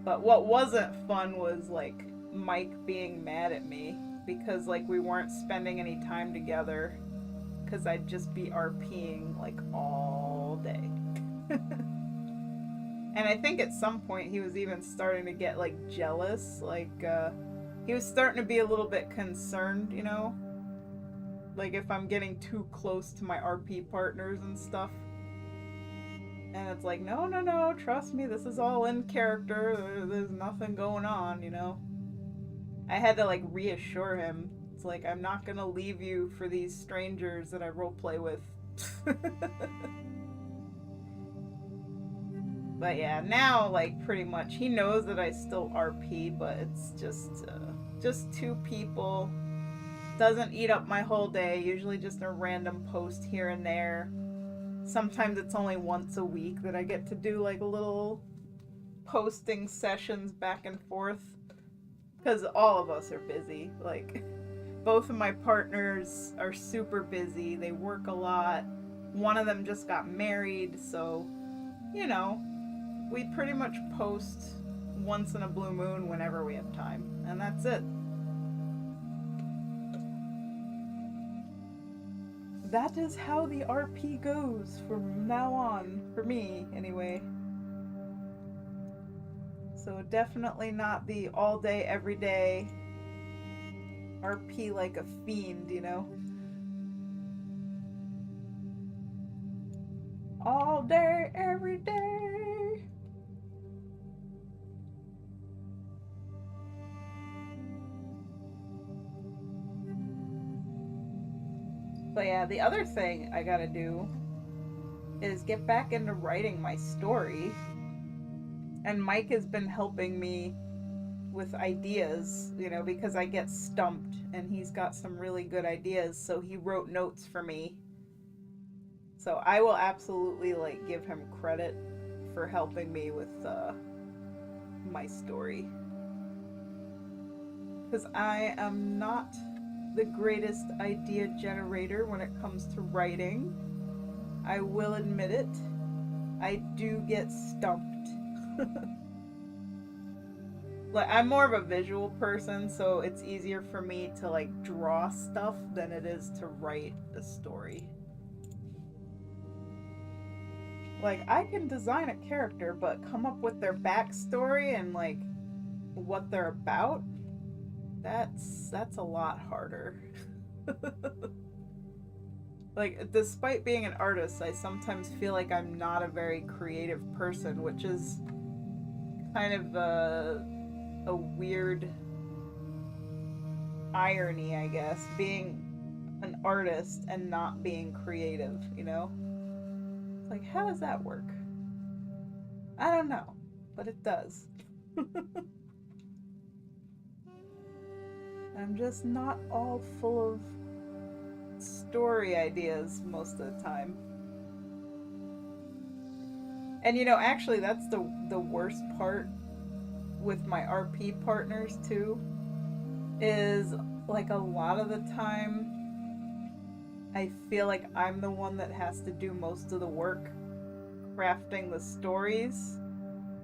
But what wasn't fun was like Mike being mad at me because like we weren't spending any time together because I'd just be RPing like all day. And I think at some point he was even starting to get like jealous, like he was starting to be a little bit concerned, you know, like if I'm getting too close to my RP partners and stuff. And it's like, no, no, no, trust me, this is all in character. There's nothing going on, you know. I had to like reassure him. It's like, I'm not gonna leave you for these strangers that I roleplay with. But yeah, now like pretty much he knows that I still RP, but it's just two people. Doesn't eat up my whole day. Usually just a random post here and there. Sometimes it's only once a week that I get to do like little posting sessions back and forth because all of us are busy. Like both of my partners are super busy. They work a lot. One of them just got married, so you know, we pretty much post once in a blue moon whenever we have time, and that's it. That is how the RP goes from now on, for me anyway. So definitely not the all day, every day RP like a fiend, you know? All day, every day. But yeah, the other thing I gotta do is get back into writing my story. And Mike has been helping me with ideas, you know, because I get stumped and he's got some really good ideas. So he wrote notes for me. So I will absolutely like give him credit for helping me with my story. Because I am not the greatest idea generator when it comes to writing. I will admit it. I do get stumped. Like I'm more of a visual person, so it's easier for me to like draw stuff than it is to write a story. Like I can design a character, but come up with their backstory and like what they're about, that's a lot harder. Like despite being an artist, I sometimes feel like I'm not a very creative person, which is kind of a weird irony, I guess, being an artist and not being creative, you know? It's like, how does that work? I don't know, but it does. I'm just not all full of story ideas most of the time. And you know, actually that's the worst part with my RP partners too, is like a lot of the time I feel like I'm the one that has to do most of the work crafting the stories,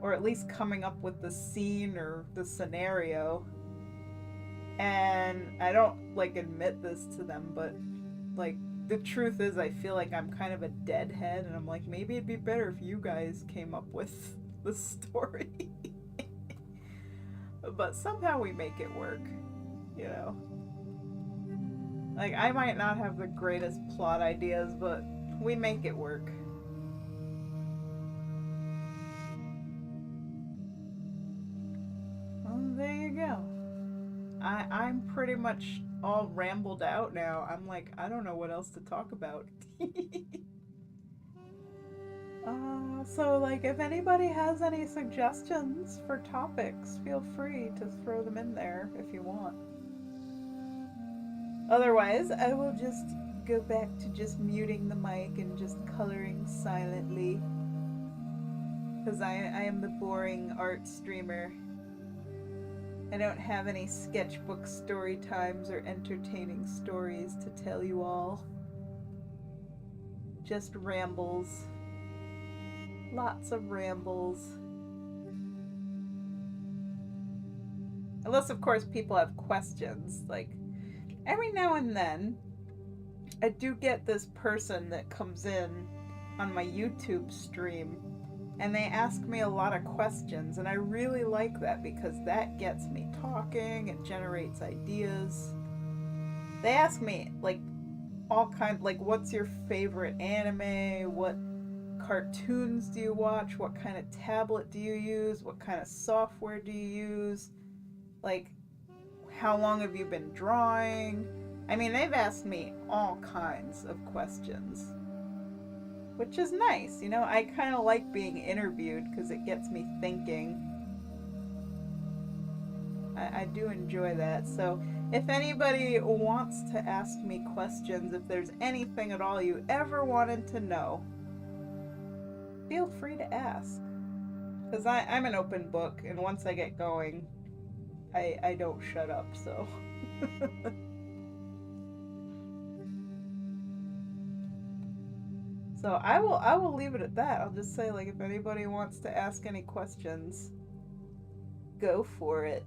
or at least coming up with the scene or the scenario. And I don't like admit this to them, but like the truth is I feel like I'm kind of a deadhead, and I'm like, maybe it'd be better if you guys came up with the story. But somehow we make it work, you know. Like I might not have the greatest plot ideas, but we make it work. Well, there you go. I'm pretty much all rambled out now. I'm like, I don't know what else to talk about. So like if anybody has any suggestions for topics, feel free to throw them in there if you want. Otherwise, I will just go back to just muting the mic and just coloring silently. Because I am the boring art streamer. I don't have any sketchbook story times or entertaining stories to tell you all. Just rambles. Lots of rambles. Unless, of course, people have questions. Like, every now and then, I do get this person that comes in on my YouTube stream and they ask me a lot of questions, and I really like that because that gets me talking, it generates ideas. They ask me like all kinds, like, what's your favorite anime? What cartoons do you watch? What kind of tablet do you use? What kind of software do you use? Like, how long have you been drawing? I mean, they've asked me all kinds of questions, which is nice. You know, I kind of like being interviewed because it gets me thinking. I do enjoy that. So, if anybody wants to ask me questions, if there's anything at all you ever wanted to know, feel free to ask. Because I'm an open book, and once I get going, I don't shut up, so. So I will leave it at that. I'll just say, like, if anybody wants to ask any questions, go for it.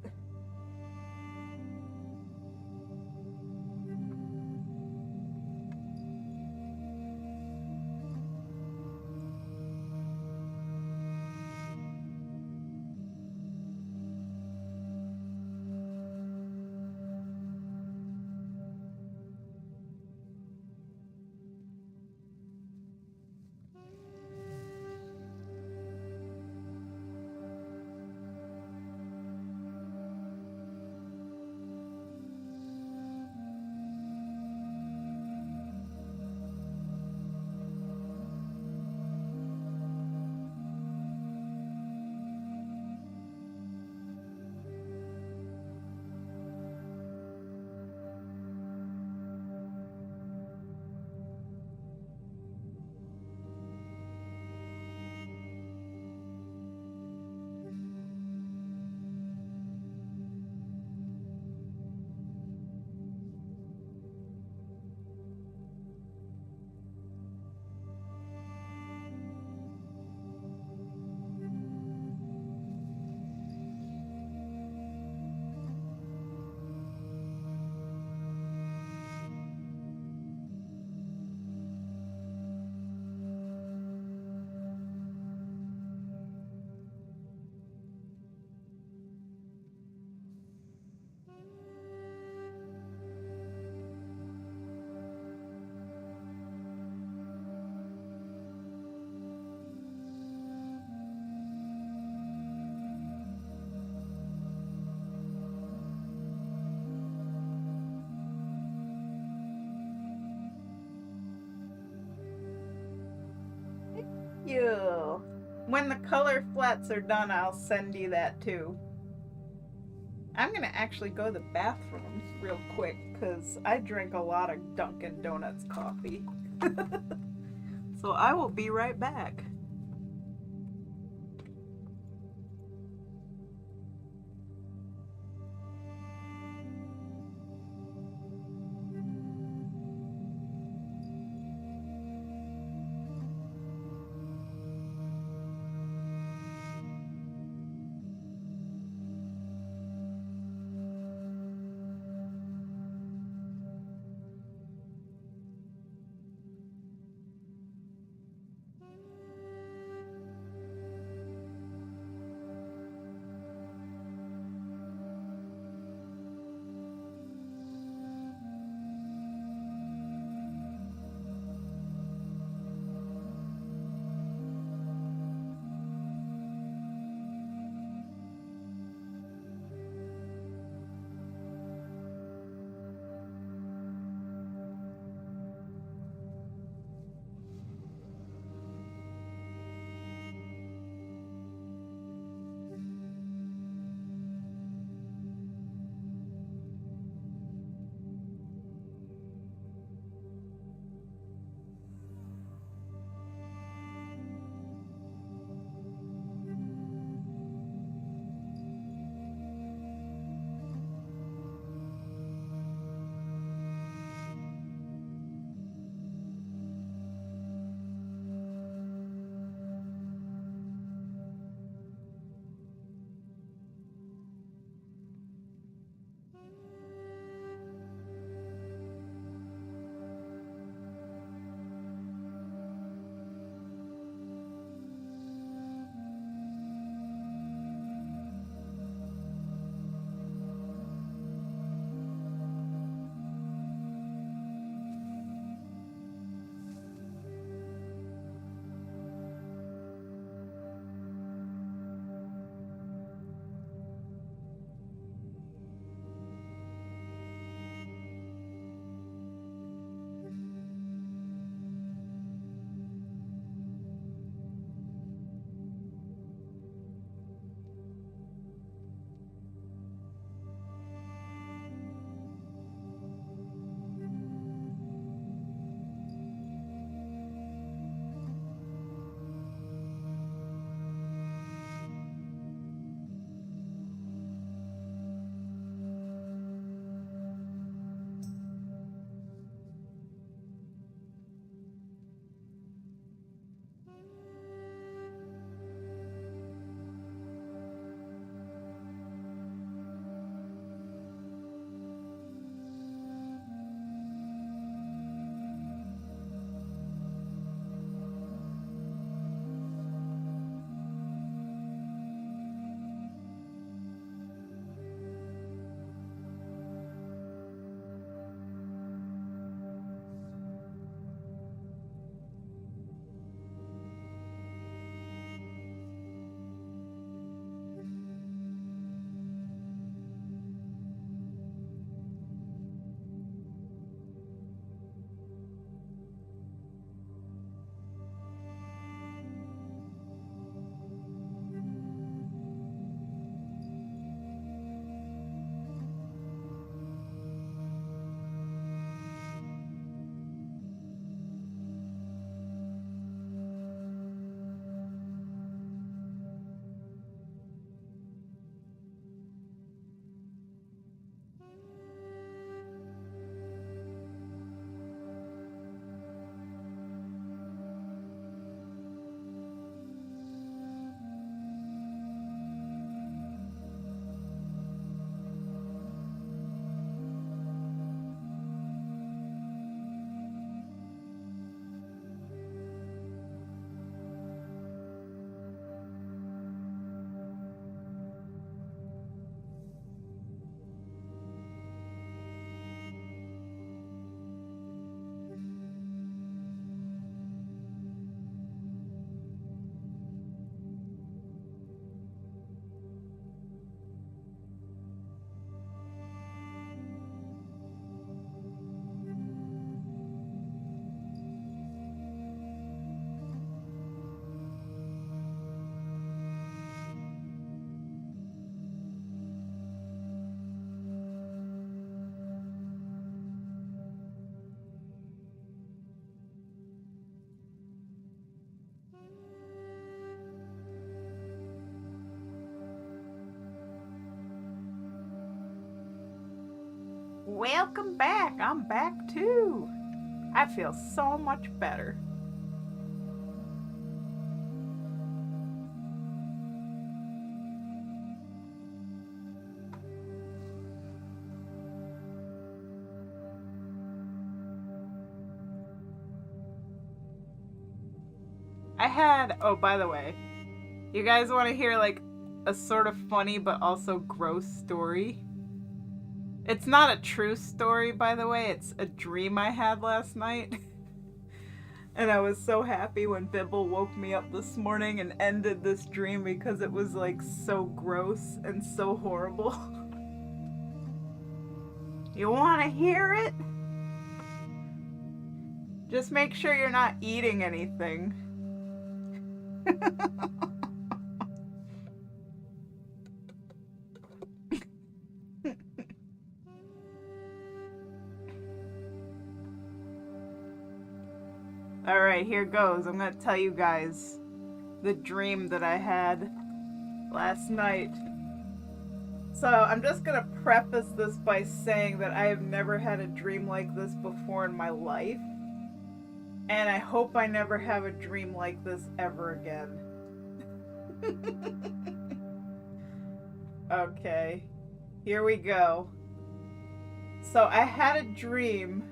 You. When the color flats are done, I'll send you that too. I'm gonna actually go to the bathroom real quick because I drink a lot of Dunkin' Donuts coffee. So I will be right back. Welcome back. I'm back too. I feel so much better. Oh, by the way, you guys want to hear like a sort of funny but also gross story? It's not a true story, by the way. It's a dream I had last night. And I was so happy when Bibble woke me up this morning and ended this dream because it was like so gross and so horrible. You want to hear it? Just make sure you're not eating anything. Alright, here goes. I'm gonna tell you guys the dream that I had last night. So I'm just gonna preface this by saying that I have never had a dream like this before in my life. And I hope I never have a dream like this ever again. Okay, here we go. So I had a dream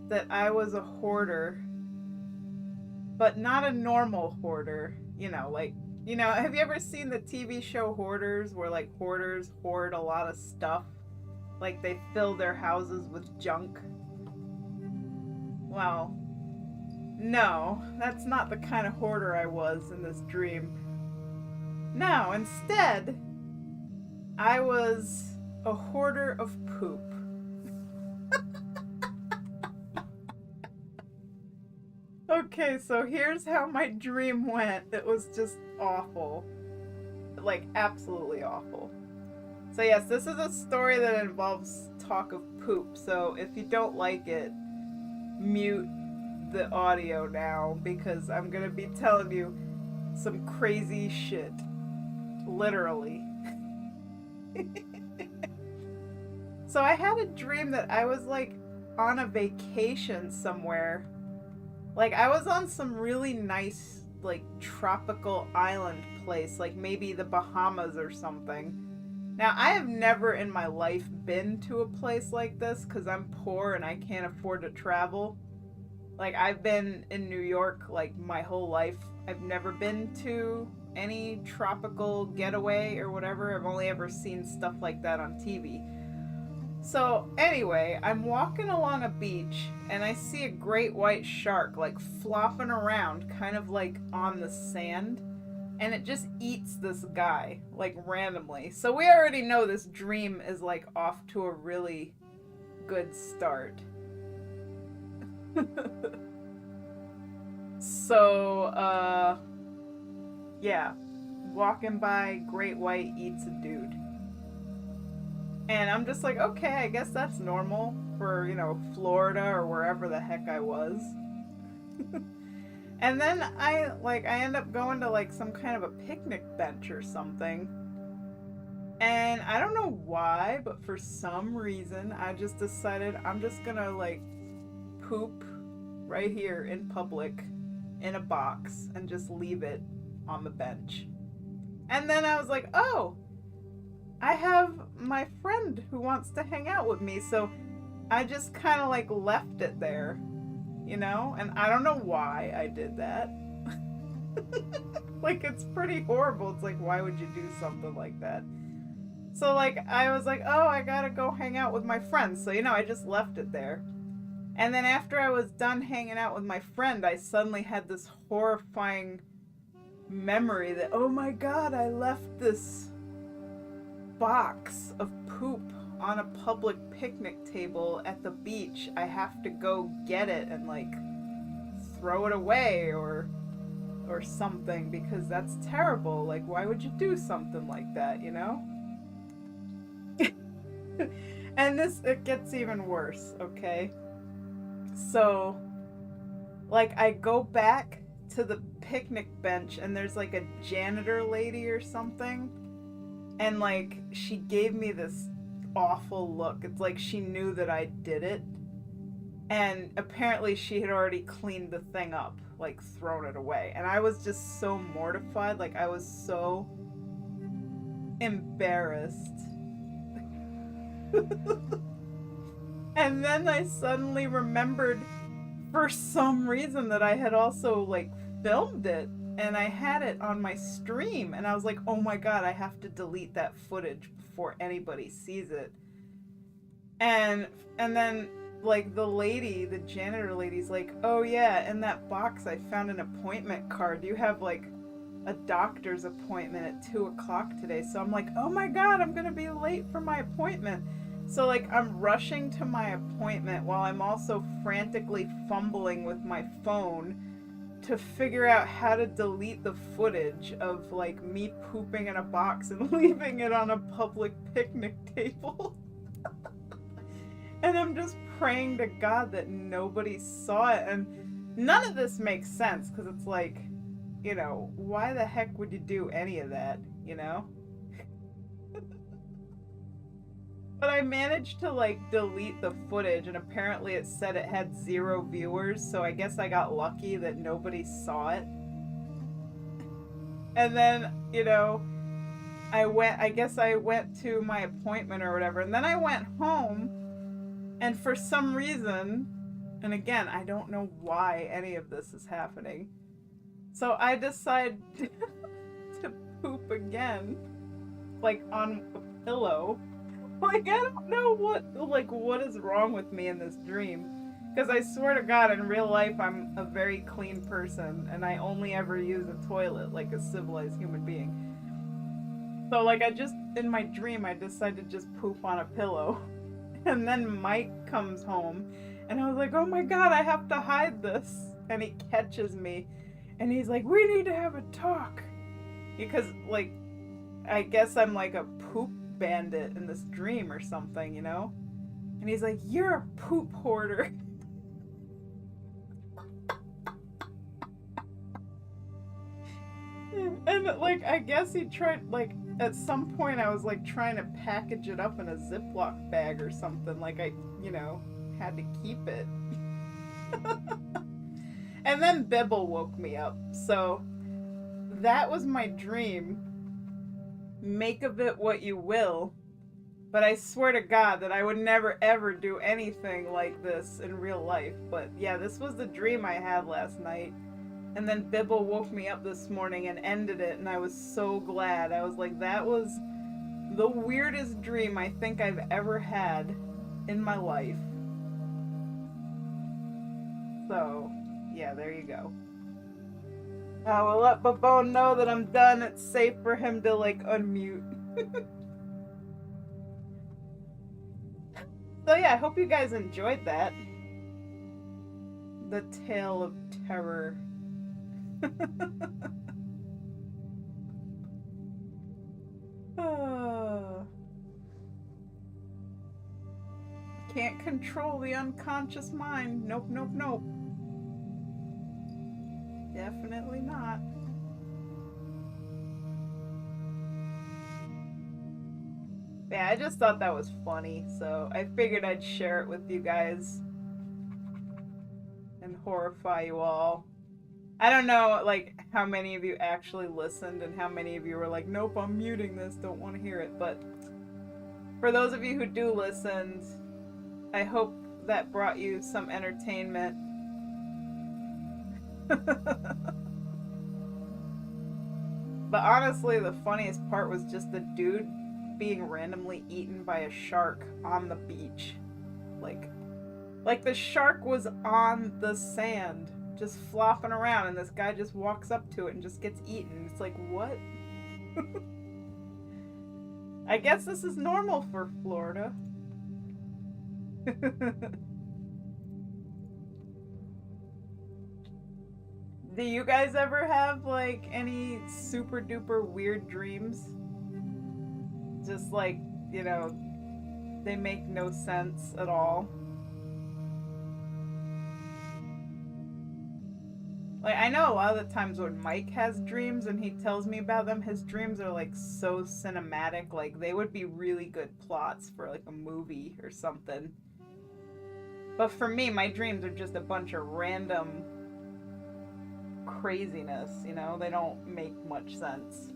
that I was a hoarder, but not a normal hoarder. Have you ever seen the TV show Hoarders, where like hoarders hoard a lot of stuff? Like they fill their houses with junk? Well, no, that's not the kind of hoarder I was in this dream. No, instead, I was a hoarder of poop. Okay, so here's how my dream went. It was just awful. Like, absolutely awful. So yes, this is a story that involves talk of poop. So if you don't like it, mute the audio now, because I'm gonna be telling you some crazy shit. Literally. So I had a dream that I was like on a vacation somewhere. Like I was on some really nice like tropical island place, like maybe the Bahamas or something. Now I have never in my life been to a place like this because I'm poor and I can't afford to travel. Like I've been in New York like my whole life. I've never been to any tropical getaway or whatever. I've only ever seen stuff like that on TV. So anyway, I'm walking along a beach and I see a great white shark like flopping around kind of like on the sand, and it just eats this guy like randomly. So we already know this dream is like off to a really good start. So yeah, walking by, great white eats a dude. And I'm just like, okay, I guess that's normal for, Florida or wherever the heck I was. And then I end up going to like some kind of a picnic bench or something. And I don't know why, but for some reason I just decided I'm just gonna like poop right here in public in a box and just leave it on the bench. And then I was like, oh, I have my friend who wants to hang out with me, so I just kind of like left it there, and I don't know why I did that. Like, it's pretty horrible. It's like, why would you do something like that? So like I was like, oh, I gotta go hang out with my friends, so I just left it there. And then after I was done hanging out with my friend, I suddenly had this horrifying memory that, oh my god, I left this box of poop on a public picnic table at the beach. I have to go get it and like throw it away or something, because that's terrible. Like, why would you do something like that, And it gets even worse, okay? So like I go back to the picnic bench and there's like a janitor lady or something. And like she gave me this awful look. It's like she knew that I did it. And apparently she had already cleaned the thing up, like thrown it away. And I was just so mortified. Like I was so embarrassed. And then I suddenly remembered for some reason that I had also like filmed it and I had it on my stream and I was like, oh my god, I have to delete that footage before anybody sees it. And then like the janitor lady's like, oh yeah, in that box I found an appointment card. You have like a doctor's appointment at 2 o'clock today. So I'm like, oh my god, I'm gonna be late for my appointment. So like I'm rushing to my appointment while I'm also frantically fumbling with my phone to figure out how to delete the footage of like me pooping in a box and leaving it on a public picnic table. And I'm just praying to God that nobody saw it. And none of this makes sense because it's like, you know, why the heck would you do any of that, you know? But I managed to like delete the footage and apparently it said it had 0 viewers, so I guess I got lucky that nobody saw it. And then, you know, I guess I went to my appointment or whatever, and then I went home and for some reason, and again, I don't know why any of this is happening, so I decide to poop again, like on a pillow. Like, I don't know what is wrong with me in this dream. Because I swear to God, in real life, I'm a very clean person. And I only ever use a toilet like a civilized human being. So, like, in my dream, I decided to just poop on a pillow. And then Mike comes home. And I was like, oh my God, I have to hide this. And he catches me. And he's like, we need to have a talk. Because, like, I guess I'm like a poop bandit in this dream or something, you know? And he's like, you're a poop hoarder. And like, I guess he tried, like, at some point I was like trying to package it up in a Ziploc bag or something, like I, you know, had to keep it. And then Bibble woke me up, so that was my dream. Make of it what you will, but I swear to God that I would never ever do anything like this in real life. But yeah, this was the dream I had last night, and then Bibble woke me up this morning and ended it, and I was so glad. I was like, that was the weirdest dream I think I've ever had in my life. So yeah, there you go. I will let Babone know that I'm done. It's safe for him to, like, unmute. So yeah, I hope you guys enjoyed that. The tale of terror. Can't control the unconscious mind. Nope, nope, nope. Definitely not. Yeah, I just thought that was funny, so I figured I'd share it with you guys and horrify you all. I don't know, like, how many of you actually listened and how many of you were like, nope, I'm muting this, don't want to hear it, but for those of you who do listen, I hope that brought you some entertainment. But honestly, the funniest part was just the dude being randomly eaten by a shark on the beach. Like the shark was on the sand, just flopping around, and this guy just walks up to it and just gets eaten. It's like, what? I guess this is normal for Florida. Do you guys ever have, like, any super duper weird dreams? Just like, you know, they make no sense at all. Like, I know a lot of the times when Mike has dreams and he tells me about them, his dreams are like so cinematic. Like, they would be really good plots for like a movie or something. But for me, my dreams are just a bunch of random craziness, you know? They don't make much sense.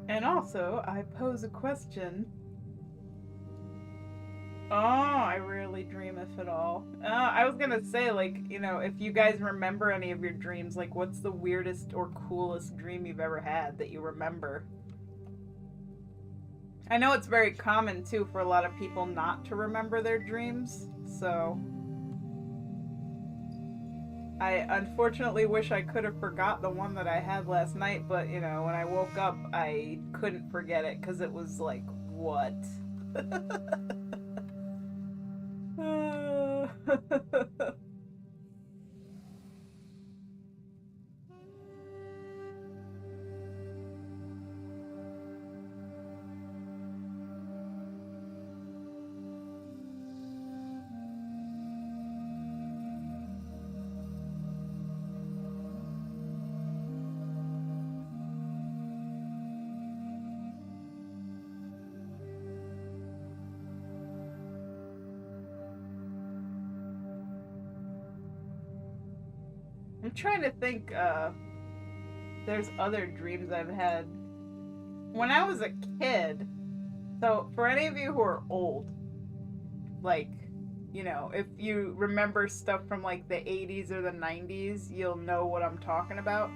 And also, I pose a question. Oh, I rarely dream, if at all. I was gonna say, like, you know, if you guys remember any of your dreams, like, what's the weirdest or coolest dream you've ever had that you remember? I know it's very common, too, for a lot of people not to remember their dreams, so I unfortunately wish I could have forgot the one that I had last night, but, you know, when I woke up, I couldn't forget it because it was like, what? I'm trying to think, there's other dreams I've had. When I was a kid, so for any of you who are old, like, you know, if you remember stuff from like the 80s or the 90s, you'll know what I'm talking about.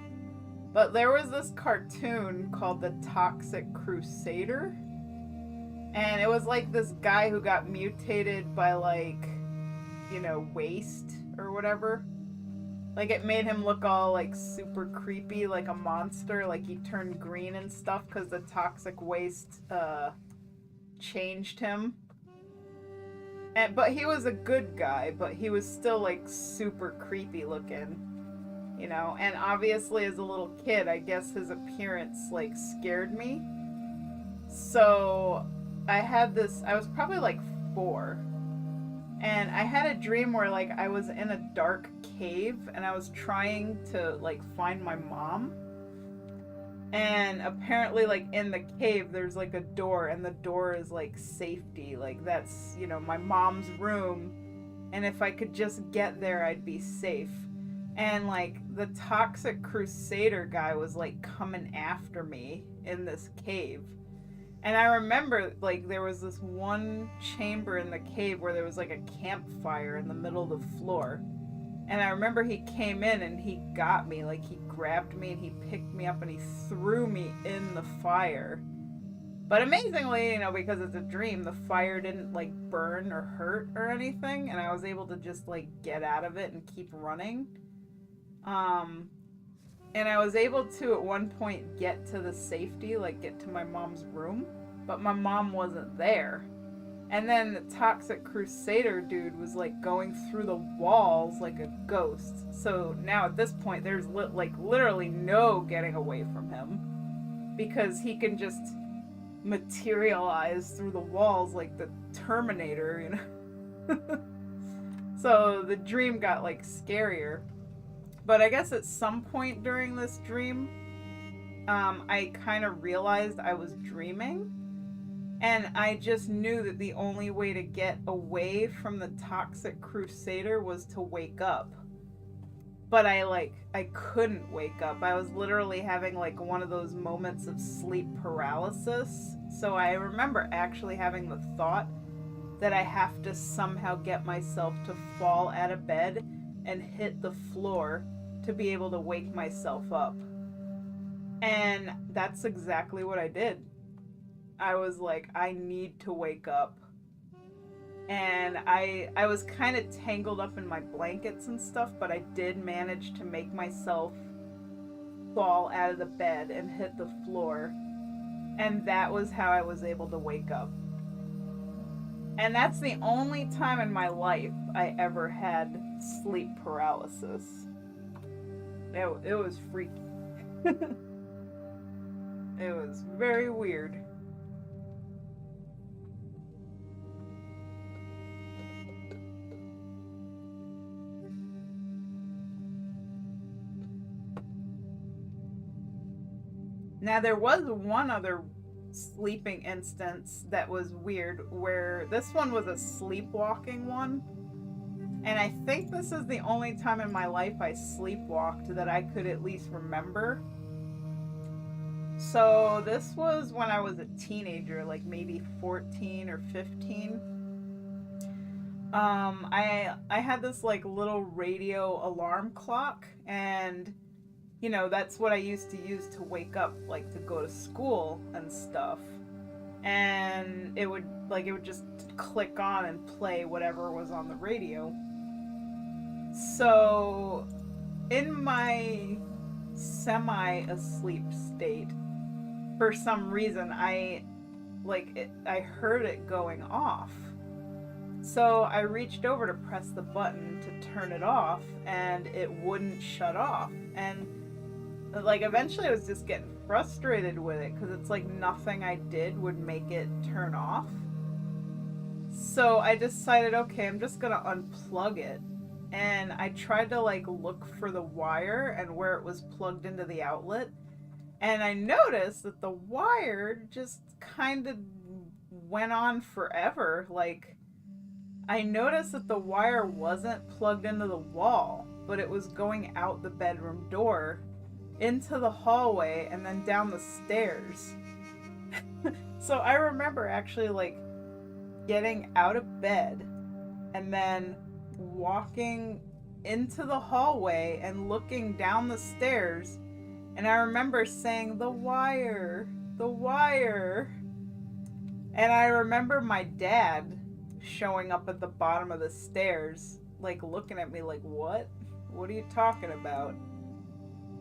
But there was this cartoon called The Toxic Crusader. And it was like this guy who got mutated by, like, you know, waste or whatever. Like, it made him look all, like, super creepy, like a monster. Like, he turned green and stuff because the toxic waste changed him. But he was a good guy, but he was still, like, super creepy looking. You know? And obviously, as a little kid, I guess his appearance, like, scared me. So, I was probably, like, 4. And I had a dream where, like, I was in a dark cave and I was trying to, like, find my mom. And apparently, like, in the cave, there's, like, a door, and the door is, like, safety. Like, that's, you know, my mom's room. And if I could just get there, I'd be safe. And, like, the Toxic Crusader guy was, like, coming after me in this cave. And I remember, like, there was this one chamber in the cave where there was, like, a campfire in the middle of the floor. And I remember he came in and he got me. Like, he grabbed me and he picked me up and he threw me in the fire. But amazingly, you know, because it's a dream, the fire didn't, like, burn or hurt or anything. And I was able to just, like, get out of it and keep running. And I was able to, at one point, get to the safety, like, get to my mom's room. But my mom wasn't there. And then the Toxic Crusader dude was, like, going through the walls like a ghost. So now at this point, there's, literally no getting away from him. Because he can just materialize through the walls like the Terminator, you know? So the dream got, like, scarier. But I guess at some point during this dream, I kind of realized I was dreaming. And I just knew that the only way to get away from the Toxic Crusader was to wake up. But I couldn't wake up. I was literally having, like, one of those moments of sleep paralysis. So I remember actually having the thought that I have to somehow get myself to fall out of bed and hit the floor to be able to wake myself up. And that's exactly what I did. I was like, I need to wake up. And I was kind of tangled up in my blankets and stuff, but I did manage to make myself fall out of the bed and hit the floor. And that was how I was able to wake up. And that's the only time in my life I ever had sleep paralysis. It was freaky. It was very weird. Now, there was one other sleeping instance that was weird, where this one was a sleepwalking one. And I think this is the only time in my life I sleepwalked that I could at least remember. So this was when I was a teenager, like maybe 14 or 15. I had this like little radio alarm clock, and you know, that's what I used to use to wake up, like to go to school and stuff. And it would just click on and play whatever was on the radio. So in my semi-asleep state, for some reason I heard it going off. So I reached over to press the button to turn it off, and it wouldn't shut off. And like eventually I was just getting frustrated with it, because it's like nothing I did would make it turn off. So I decided, okay, I'm just gonna unplug it. And I tried to like look for the wire and where it was plugged into the outlet. And I noticed that the wire just kind of went on forever. Like, I noticed that the wire wasn't plugged into the wall, but it was going out the bedroom door, into the hallway, and then down the stairs. So I remember actually like getting out of bed and then walking into the hallway and looking down the stairs, and I remember saying, the wire, the wire. And I remember my dad showing up at the bottom of the stairs, like looking at me like, what are you talking about?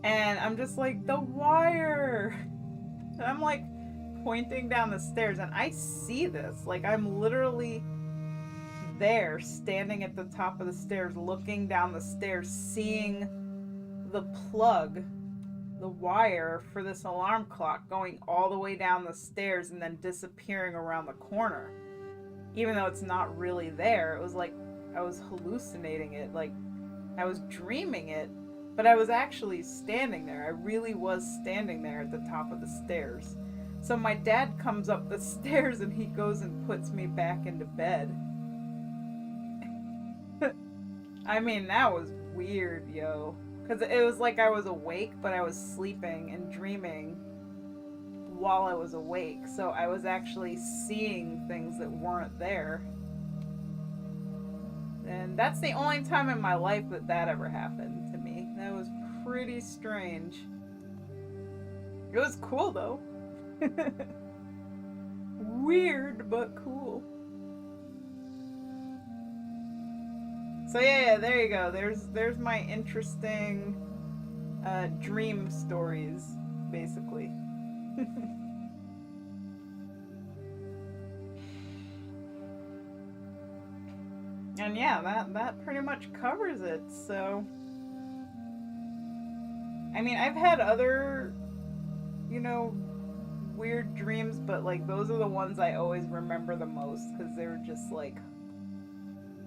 And I'm just like, the wire. And I'm like pointing down the stairs, and I see this, like I'm literally there standing at the top of the stairs, looking down the stairs, seeing the plug, the wire for this alarm clock going all the way down the stairs and then disappearing around the corner. Even though it's not really there, it was like I was hallucinating it, like I was dreaming it, but I was actually standing there. I really was standing there at the top of the stairs. So my dad comes up the stairs and he goes and puts me back into bed. I mean, that was weird, yo. Because it was like I was awake, but I was sleeping and dreaming while I was awake. So I was actually seeing things that weren't there. And that's the only time in my life that ever happened to me. That was pretty strange. It was cool, though. Weird, but cool. So yeah, there you go. There's my interesting dream stories, basically. And yeah, that pretty much covers it. So, I mean, I've had other, weird dreams, but like those are the ones I always remember the most, because they were just like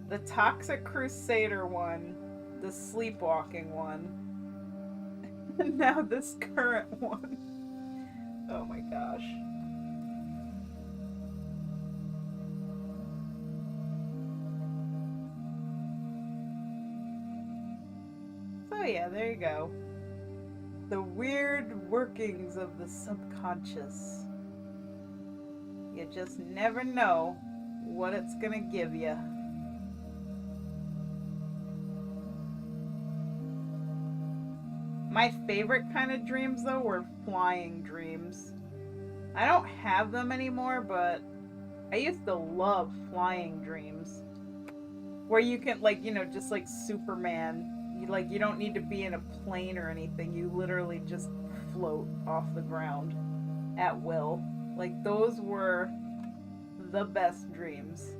the Toxic Crusader one, the sleepwalking one, and now this current one. Oh my gosh. So yeah, there you go. The weird workings of the subconscious. You just never know what it's gonna give you. My favorite kind of dreams, though, were flying dreams. I don't have them anymore, but I used to love flying dreams. Where you can, like, just like Superman, you don't need to be in a plane or anything. You literally just float off the ground at will. Like, those were the best dreams.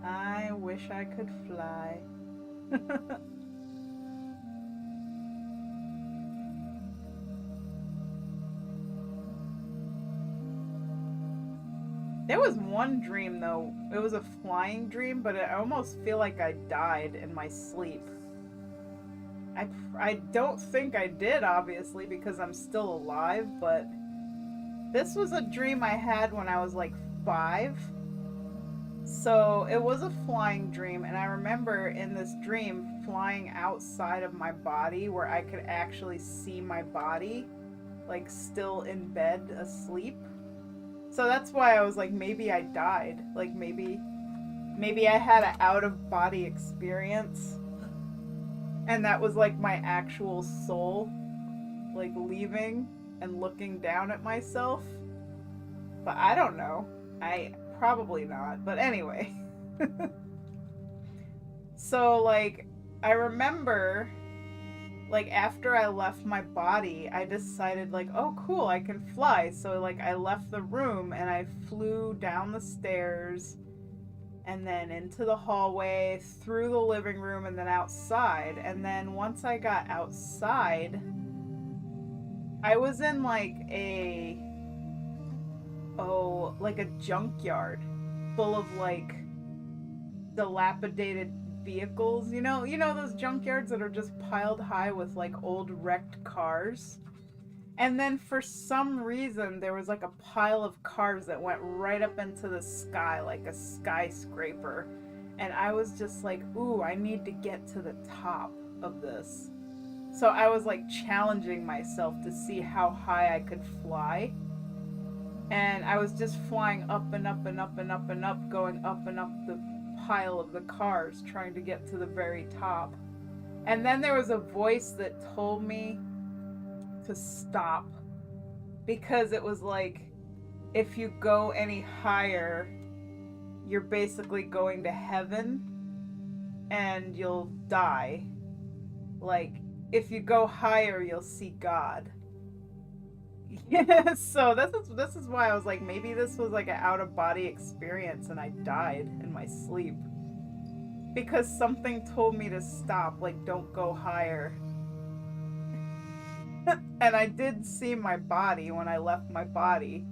I wish I could fly. There was one dream though. It was a flying dream, but I almost feel like I died in my sleep. I don't think I did, obviously, because I'm still alive, but this was a dream I had when I was like 5. So it was a flying dream, and I remember in this dream flying outside of my body where I could actually see my body, like still in bed asleep. So that's why I was like, maybe I died. Like maybe I had an out of body experience. And that was like my actual soul, like leaving and looking down at myself. But I don't know. I probably not. But anyway. So like I remember like after I left my body, I decided like, oh cool, I can fly. So like I left the room and I flew down the stairs and then into the hallway, through the living room, and then outside. And then once I got outside, I was in like like a junkyard full of like dilapidated vehicles. You know those junkyards that are just piled high with like old wrecked cars? And then for some reason, there was like a pile of cars that went right up into the sky, like a skyscraper. And I was just like, ooh, I need to get to the top of this. So I was like challenging myself to see how high I could fly. And I was just flying up and up and up and up and up, going up and up the pile of the cars, trying to get to the very top. And then there was a voice that told me to stop, because it was like, if you go any higher, you're basically going to heaven and you'll die. Like if you go higher, you'll see God. Yeah, so this is why I was like, maybe this was like an out of body experience and I died in my sleep, because something told me to stop, like don't go higher. And I did see my body when I left my body.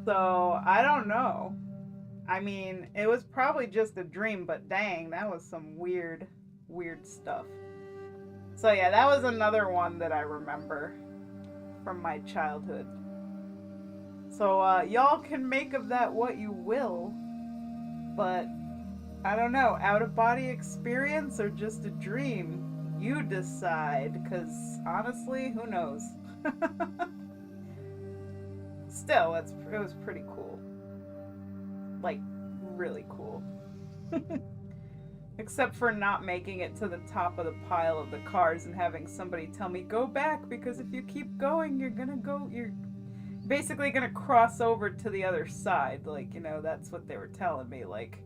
So, I don't know. I mean, it was probably just a dream, but dang, that was some weird stuff. So yeah, that was another one that I remember from my childhood. So, y'all can make of that what you will, but I don't know, out of body experience or just a dream? You decide, because honestly, who knows? Still, it was pretty cool. Like, really cool. Except for not making it to the top of the pile of the cars and having somebody tell me, go back, because if you keep going, you're basically gonna cross over to the other side. Like, that's what they were telling me. Like,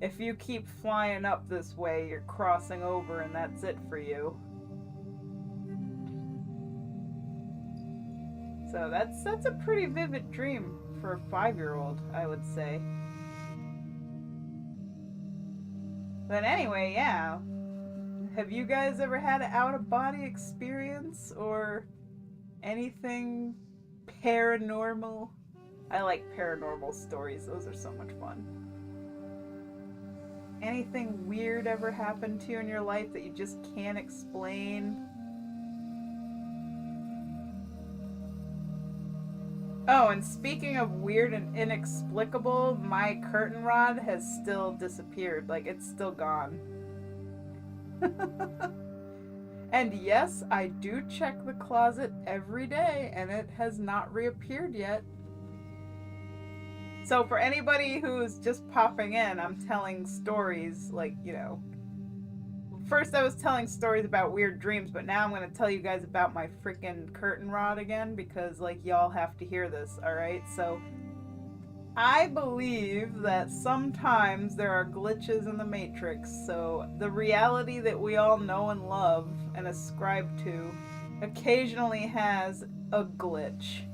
if you keep flying up this way, you're crossing over and that's it for you. So that's a pretty vivid dream for a 5-year-old, I would say. But anyway, yeah. Have you guys ever had an out-of-body experience or anything paranormal? I like paranormal stories. Those are so much fun. Anything weird ever happened to you in your life that you just can't explain? Oh, and speaking of weird and inexplicable, my curtain rod has still disappeared. Like, it's still gone. And yes, I do check the closet every day, and it has not reappeared yet. So for anybody who's just popping in, I'm telling stories, like, first I was telling stories about weird dreams, but now I'm going to tell you guys about my freaking curtain rod again, because, like, y'all have to hear this, alright? So, I believe that sometimes there are glitches in the Matrix, so the reality that we all know and love and ascribe to occasionally has a glitch.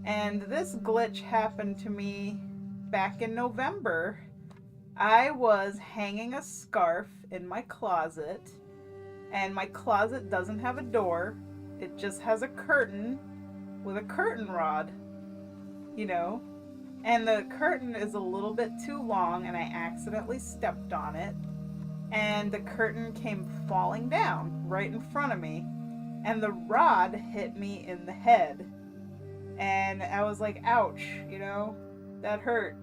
And this glitch happened to me back in November I was hanging a scarf in my closet, and my closet doesn't have a door. It just has a curtain with a curtain rod, you know? And the curtain is a little bit too long, and I accidentally stepped on it. And the curtain came falling down right in front of me. And the rod hit me in the head. And I was like, ouch, that hurt.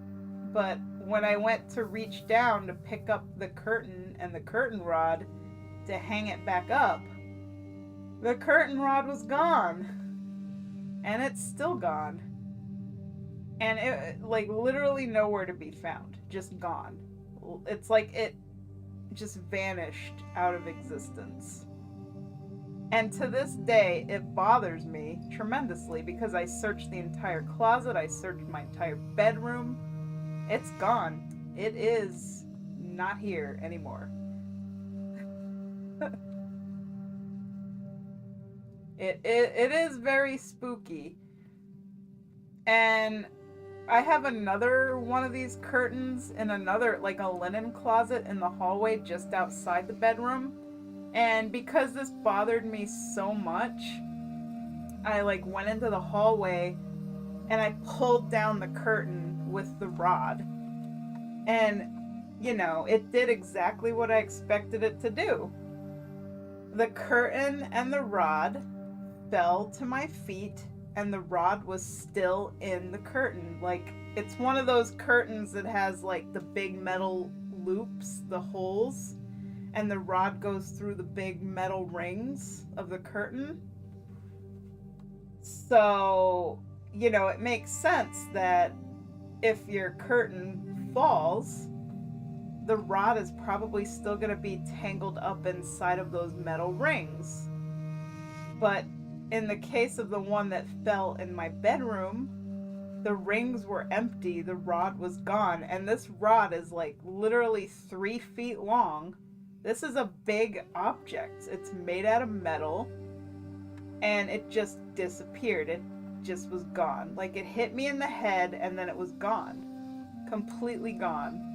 But when I went to reach down to pick up the curtain and the curtain rod to hang it back up, the curtain rod was gone. And it's still gone. And it, like, literally nowhere to be found. Just gone. It's like it just vanished out of existence. And to this day, it bothers me tremendously because I searched the entire closet, I searched my entire bedroom. It's gone. It is not here anymore. It is very spooky. And I have another one of these curtains in another, like a linen closet in the hallway just outside the bedroom. And because this bothered me so much, I like went into the hallway and I pulled down the curtain with the rod. And, it did exactly what I expected it to do. The curtain and the rod fell to my feet, and the rod was still in the curtain. Like, it's one of those curtains that has like the big metal loops, the holes, and the rod goes through the big metal rings of the curtain. So, it makes sense that if your curtain falls, the rod is probably still going to be tangled up inside of those metal rings. But in the case of the one that fell in my bedroom, the rings were empty, the rod was gone, and this rod is like literally 3 feet long. This is a big object. It's made out of metal, and it just disappeared. It just was gone. Like, it hit me in the head, and then it was gone. Completely gone.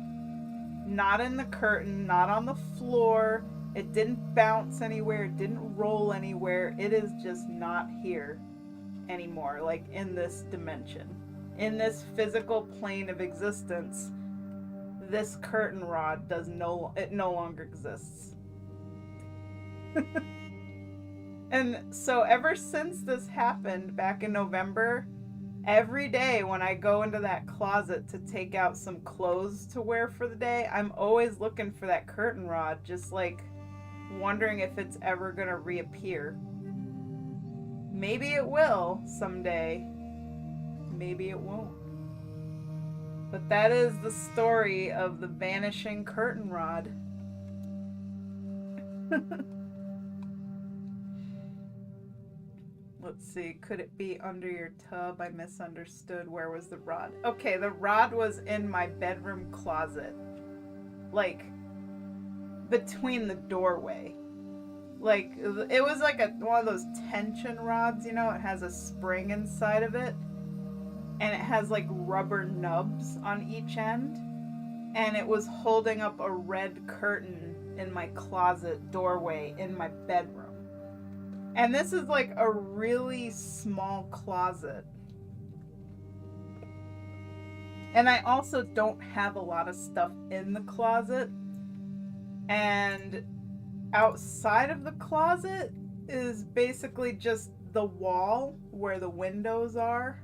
Not in the curtain, not on the floor. It didn't bounce anywhere. It didn't roll anywhere. It is just not here anymore, like in this dimension. In this physical plane of existence, this curtain rod no longer exists. And so ever since this happened back in November, every day when I go into that closet to take out some clothes to wear for the day, I'm always looking for that curtain rod, just like wondering if it's ever gonna reappear. Maybe it will someday. Maybe it won't. But that is the story of the vanishing curtain rod. Let's see, could it be under your tub? I misunderstood. Where was the rod? Okay, the rod was in my bedroom closet. Like, between the doorway. Like, it was like one of those tension rods, it has a spring inside of it. And it has like rubber nubs on each end. And it was holding up a red curtain in my closet doorway in my bedroom. And this is like a really small closet. And I also don't have a lot of stuff in the closet. And outside of the closet is basically just the wall where the windows are.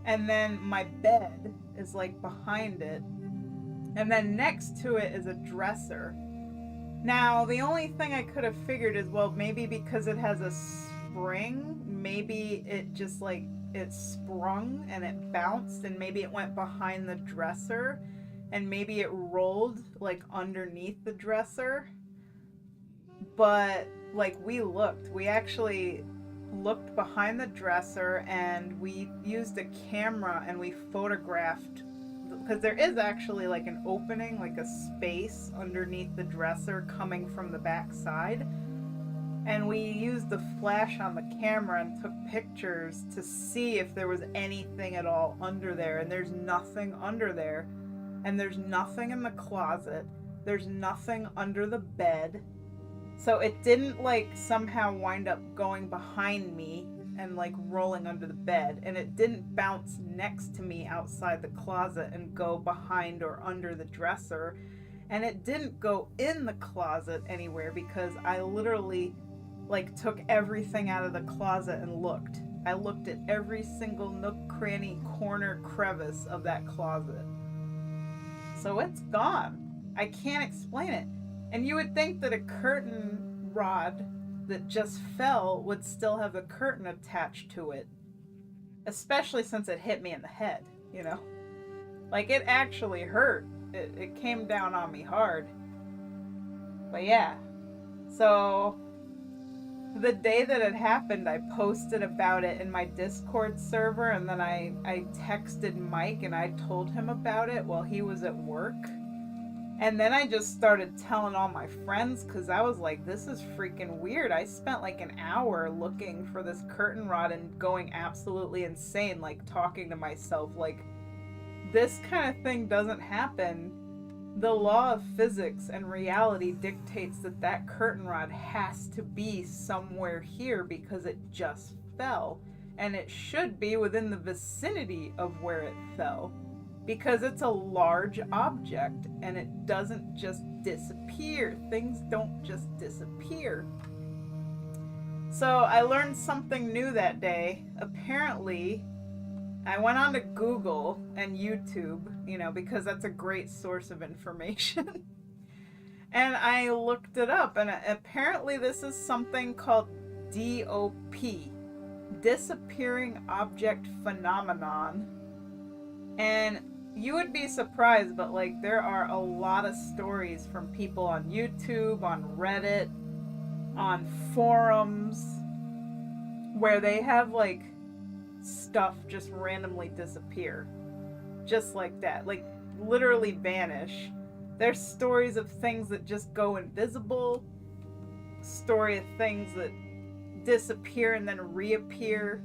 And then my bed is like behind it. And then next to it is a dresser. Now, the only thing I could have figured is, well, maybe because it has a spring, maybe it just like, it sprung and it bounced and maybe it went behind the dresser and maybe it rolled like underneath the dresser. But like, we actually looked behind the dresser and we used a camera and we photographed, because there is actually like an opening, like a space underneath the dresser coming from the back side. And we used the flash on the camera and took pictures to see if there was anything at all under there. And there's nothing under there. and there's nothing in the closet. There's nothing under the bed. So it didn't like somehow wind up going behind me and like rolling under the bed, and it didn't bounce next to me outside the closet and go behind or under the dresser, and it didn't go in the closet anywhere because I literally like took everything out of the closet and looked. I looked at every single nook, cranny, corner, crevice of that closet. So it's gone. I can't explain it. And you would think that a curtain rod that just fell would still have the curtain attached to it, especially since it hit me in the head, you know? Like, it actually hurt. It came down on me hard. But yeah. So the day that it happened, I posted about it in my Discord server, and then I texted Mike and I told him about it while he was at work. And then I just started telling all my friends because I was like, this is freaking weird. I spent like an hour looking for this curtain rod and going absolutely insane, like talking to myself, like, this kind of thing doesn't happen. The law of physics and reality dictates that that curtain rod has to be somewhere here because it just fell. And it should be within the vicinity of where it fell, because it's a large object and it doesn't just disappear. Things don't just disappear. So I learned something new that day. Apparently, I went on to Google and YouTube, you know, because that's a great source of information. And I looked it up, and apparently this is something called DOP, Disappearing Object Phenomenon. And you would be surprised, but like, there are a lot of stories from people on YouTube, on Reddit, on forums, where they have like stuff just randomly disappear. Just like that. Like, literally vanish. There's stories of things that just go invisible. Story of things that disappear and then reappear.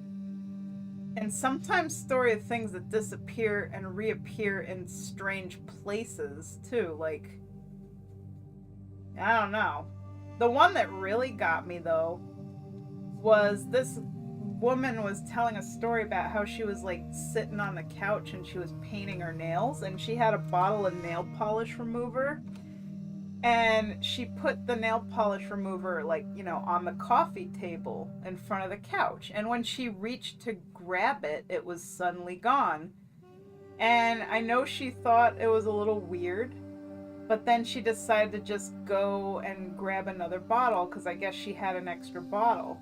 And sometimes story of things that disappear and reappear in strange places too. Like, I don't know. The one that really got me though was this woman was telling a story about how she was like sitting on the couch and she was painting her nails, and she had a bottle of nail polish remover, and she put the nail polish remover, like, you know, on the coffee table in front of the couch, and when she reached to grab it, it was suddenly gone. And I know she thought it was a little weird, but then she decided to just go and grab another bottle because I guess she had an extra bottle.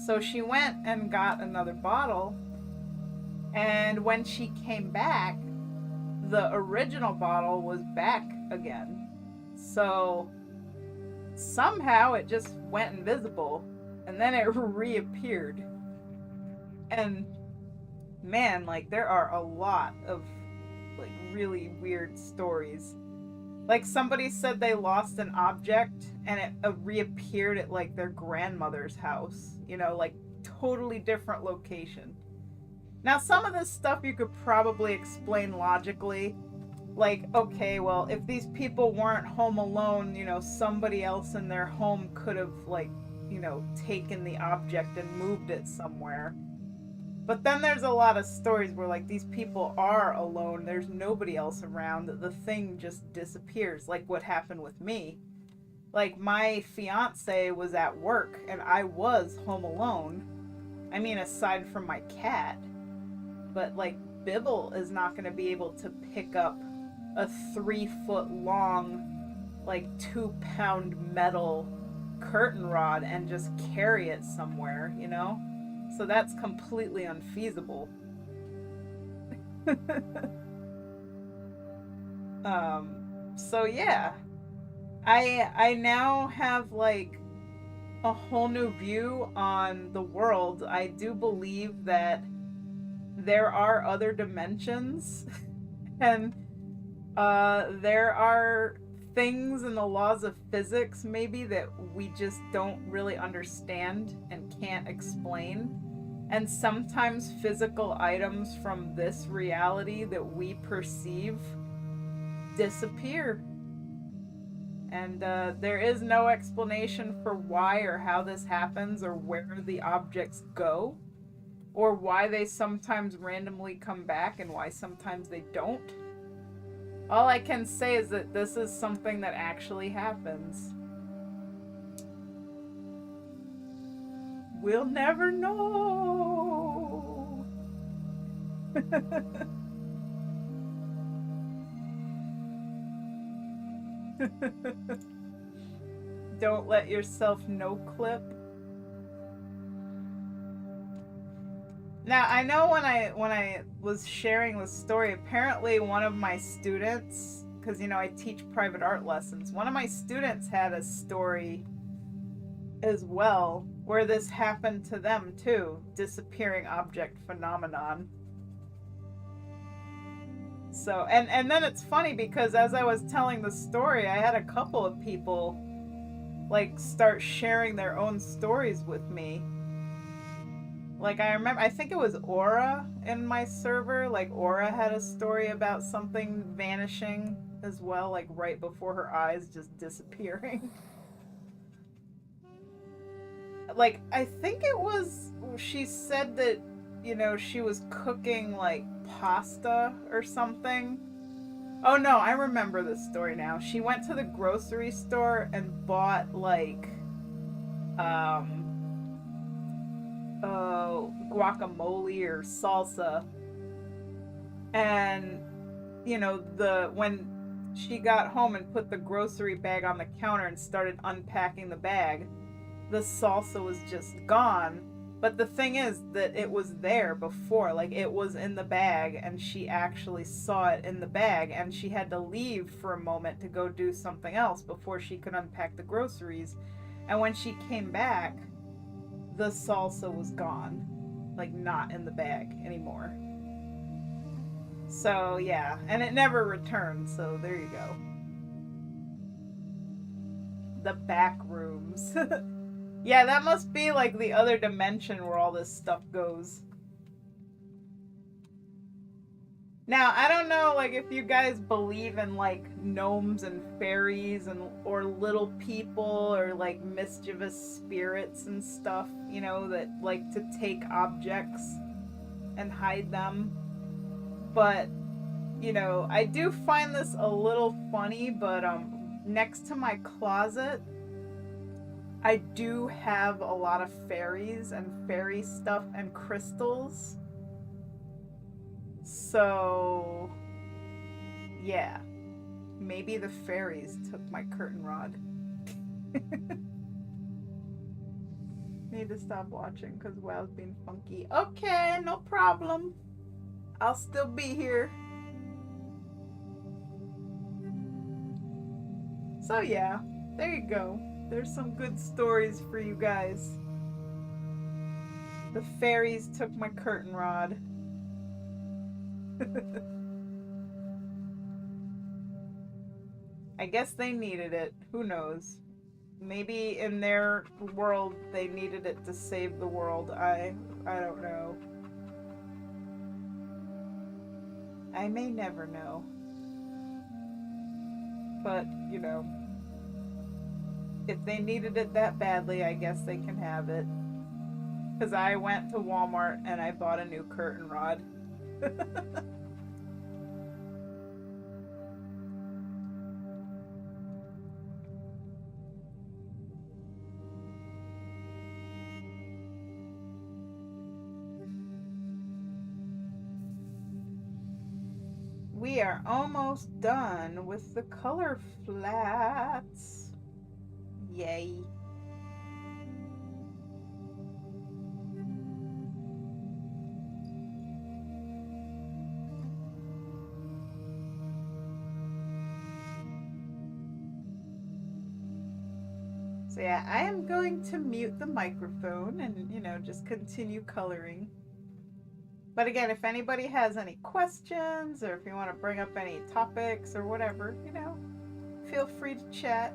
So she went and got another bottle, and when she came back, the original bottle was back again. So somehow it just went invisible, and then it reappeared. And man, like, there are a lot of like really weird stories. Like, somebody said they lost an object and it reappeared at like their grandmother's house, you know, like totally different location. Now, some of this stuff you could probably explain logically. Like, okay, well, if these people weren't home alone, you know, somebody else in their home could have, like, you know, taken the object and moved it somewhere. But then there's a lot of stories where, like, these people are alone, there's nobody else around, the thing just disappears, like what happened with me. Like, my fiance was at work, and I was home alone. I mean, aside from my cat. But, like, Bibble is not going to be able to pick up a 3-foot long, like, 2-pound metal curtain rod and just carry it somewhere, you know? So that's completely unfeasible. So yeah. I now have like a whole new view on the world. I do believe that there are other dimensions and there are things in the laws of physics maybe that we just don't really understand and can't explain. And sometimes physical items from this reality that we perceive disappear. And there is no explanation for why or how this happens or where the objects go or why they sometimes randomly come back and why sometimes they don't. All I can say is that this is something that actually happens. We'll never know. Don't let yourself no clip. Now I know when I was sharing the story, apparently one of my students, because you know I teach private art lessons, one of my students had a story as well where this happened to them too, disappearing object phenomenon. So and then it's funny because as I was telling the story, I had a couple of people like start sharing their own stories with me. Like I remember, I think it was Aura in my server. Like Aura had a story about something vanishing as well, like right before her eyes just disappearing. Like I think it was, she said that, you know, she was cooking like pasta or something. Oh no, I remember this story now. She went to the grocery store and bought like guacamole or salsa, and you know, when she got home and put the grocery bag on the counter and started unpacking the bag, the salsa was just gone. But the thing is that it was there before, like it was in the bag, and she actually saw it in the bag, and she had to leave for a moment to go do something else before she could unpack the groceries. And when she came back, the salsa was gone, like not in the bag anymore. So yeah, and it never returned, so there you go. The back rooms. Yeah, that must be like the other dimension where all this stuff goes. Now, I don't know like if you guys believe in like gnomes and fairies and or little people or like mischievous spirits and stuff, you know, that like to take objects and hide them. But, you know, I do find this a little funny, but next to my closet I do have a lot of fairies and fairy stuff and crystals. So, yeah. Maybe the fairies took my curtain rod. Need to stop watching because WoW's being funky. Okay, no problem. I'll still be here. So yeah, there you go. There's some good stories for you guys. The fairies took my curtain rod. I guess they needed it. Who knows? Maybe in their world they needed it to save the world. I don't know. I may never know. But, you know, if they needed it that badly, I guess they can have it. Because I went to Walmart and I bought a new curtain rod. We are almost done with the color flats. Yay. So yeah, I am going to mute the microphone and, you know, just continue coloring. But again, if anybody has any questions or if you want to bring up any topics or whatever, you know, feel free to chat.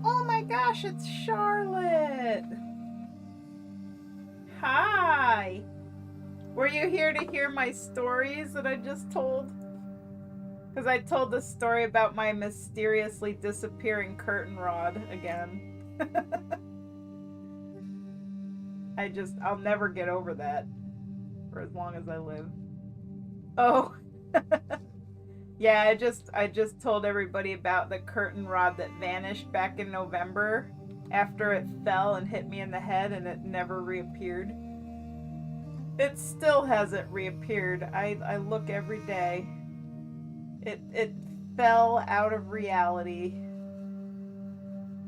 Oh my gosh, it's Charlotte. Hi. Were you here to hear my stories that I just told? Because I told the story about my mysteriously disappearing curtain rod again. I'll never get over that for as long as I live. Oh. Yeah, I just told everybody about the curtain rod that vanished back in November after it fell and hit me in the head and it never reappeared. It still hasn't reappeared. I look every day. It fell out of reality.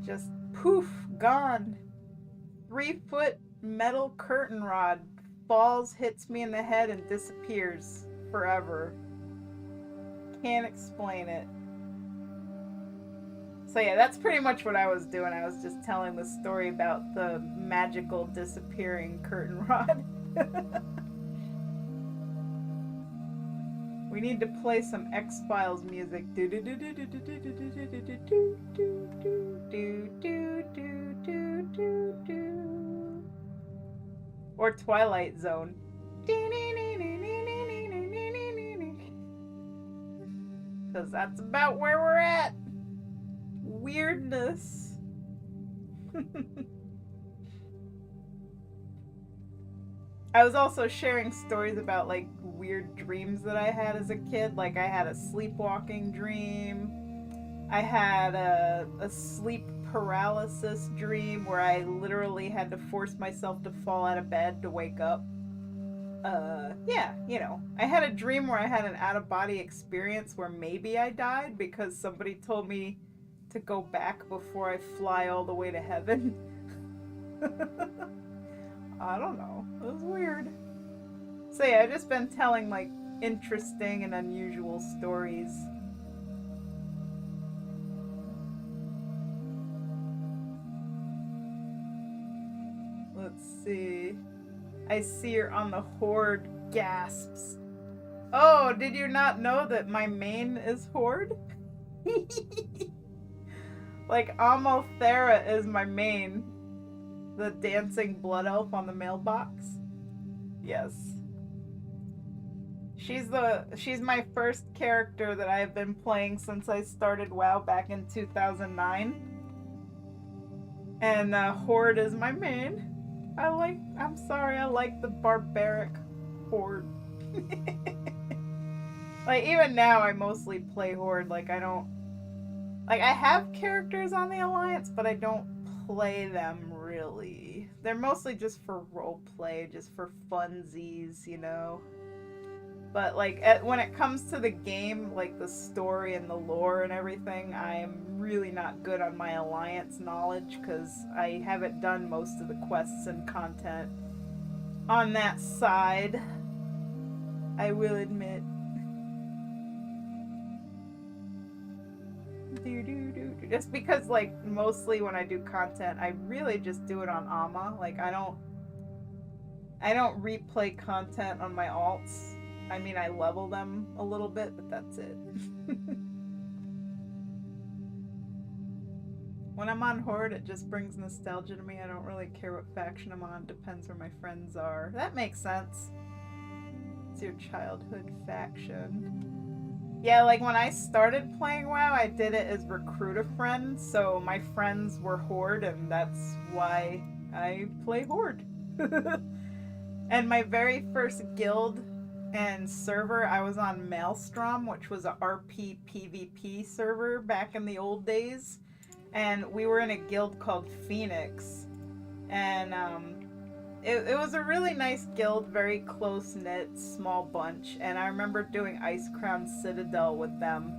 Just poof, gone. 3-foot metal curtain rod falls, hits me in the head, and disappears forever. Can't explain it. So yeah, that's pretty much what I was doing. I was just telling the story about the magical disappearing curtain rod. We need to play some X-Files music. Or Twilight Zone. Because that's about where we're at. Weirdness. I was also sharing stories about like weird dreams that I had as a kid. Like I had a sleepwalking dream. I had a sleep paralysis dream where I literally had to force myself to fall out of bed to wake up. Yeah, you know, I had a dream where I had an out-of-body experience where maybe I died because somebody told me to go back before I fly all the way to heaven. I don't know. It was weird. So yeah, I've just been telling like interesting and unusual stories. Let's see. I see you're on the Horde. Gasps. Oh, did you not know that my main is Horde? Like, Amothera is my main. The dancing blood elf on the mailbox. Yes. She's my first character that I've been playing since I started WoW back in 2009. And Horde is my main. I like the barbaric Horde. Like, even now I mostly play Horde. Like, I have characters on the Alliance, but I don't play them really. They're mostly just for roleplay, just for funsies, you know. But like when it comes to the game, like the story and the lore and everything, I'm really not good on my Alliance knowledge because I haven't done most of the quests and content on that side. I will admit. Just because, like, mostly when I do content, I really just do it on Ama. Like, I don't replay content on my alts. I mean, I level them a little bit, but that's it. When I'm on Horde, it just brings nostalgia to me. I don't really care what faction I'm on. Depends where my friends are. That makes sense. It's your childhood faction. Yeah, like when I started playing WoW, I did it as recruit a friend, so my friends were Horde, and that's why I play Horde. And my very first guild and server, I was on Maelstrom, which was a RP PvP server back in the old days, and we were in a guild called Phoenix, and it was a really nice guild, very close-knit, small bunch, and I remember doing Ice Crown Citadel with them,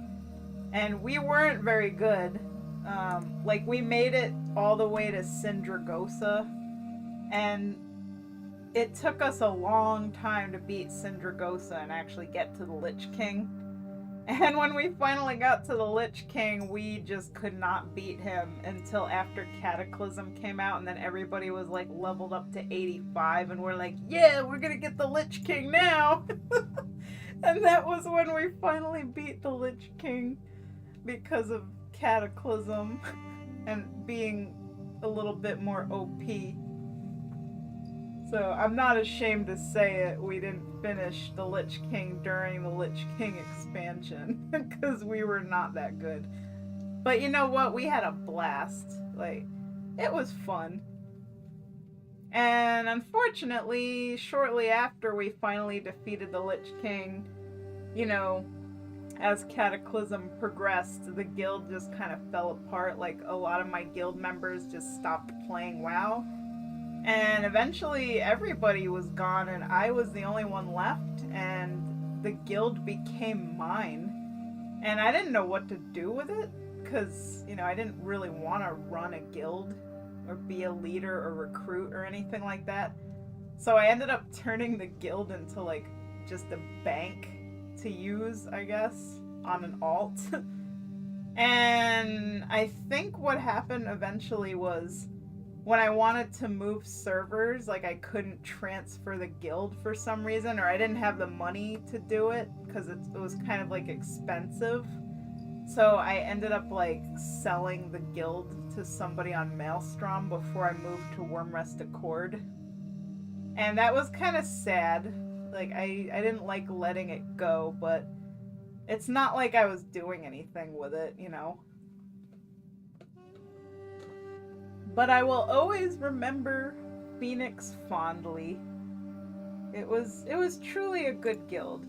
and we weren't very good. Like, we made it all the way to Sindragosa, and it took us a long time to beat Sindragosa and actually get to the Lich King. And when we finally got to the Lich King, we just could not beat him until after Cataclysm came out, and then everybody was like leveled up to 85, and we're like, yeah, we're gonna get the Lich King now. And that was when we finally beat the Lich King because of Cataclysm. and being a little bit more OP. So I'm not ashamed to say it, we didn't finish the Lich King during the Lich King expansion because we were not that good. But you know what? We had a blast. Like, it was fun. And unfortunately, shortly after we finally defeated the Lich King, you know, as Cataclysm progressed, the guild just kind of fell apart. Like, a lot of my guild members just stopped playing WoW. And eventually everybody was gone and I was the only one left, and the guild became mine. And I didn't know what to do with it because, you know, I didn't really want to run a guild or be a leader or recruit or anything like that. So I ended up turning the guild into like just a bank to use, I guess, on an alt. And I think what happened eventually was when I wanted to move servers, like I couldn't transfer the guild for some reason, or I didn't have the money to do it because it was kind of like expensive. So I ended up like selling the guild to somebody on Maelstrom before I moved to Wormrest Accord. And that was kind of sad. Like I didn't like letting it go, but it's not like I was doing anything with it, you know. But I will always remember Phoenix fondly. It was truly a good guild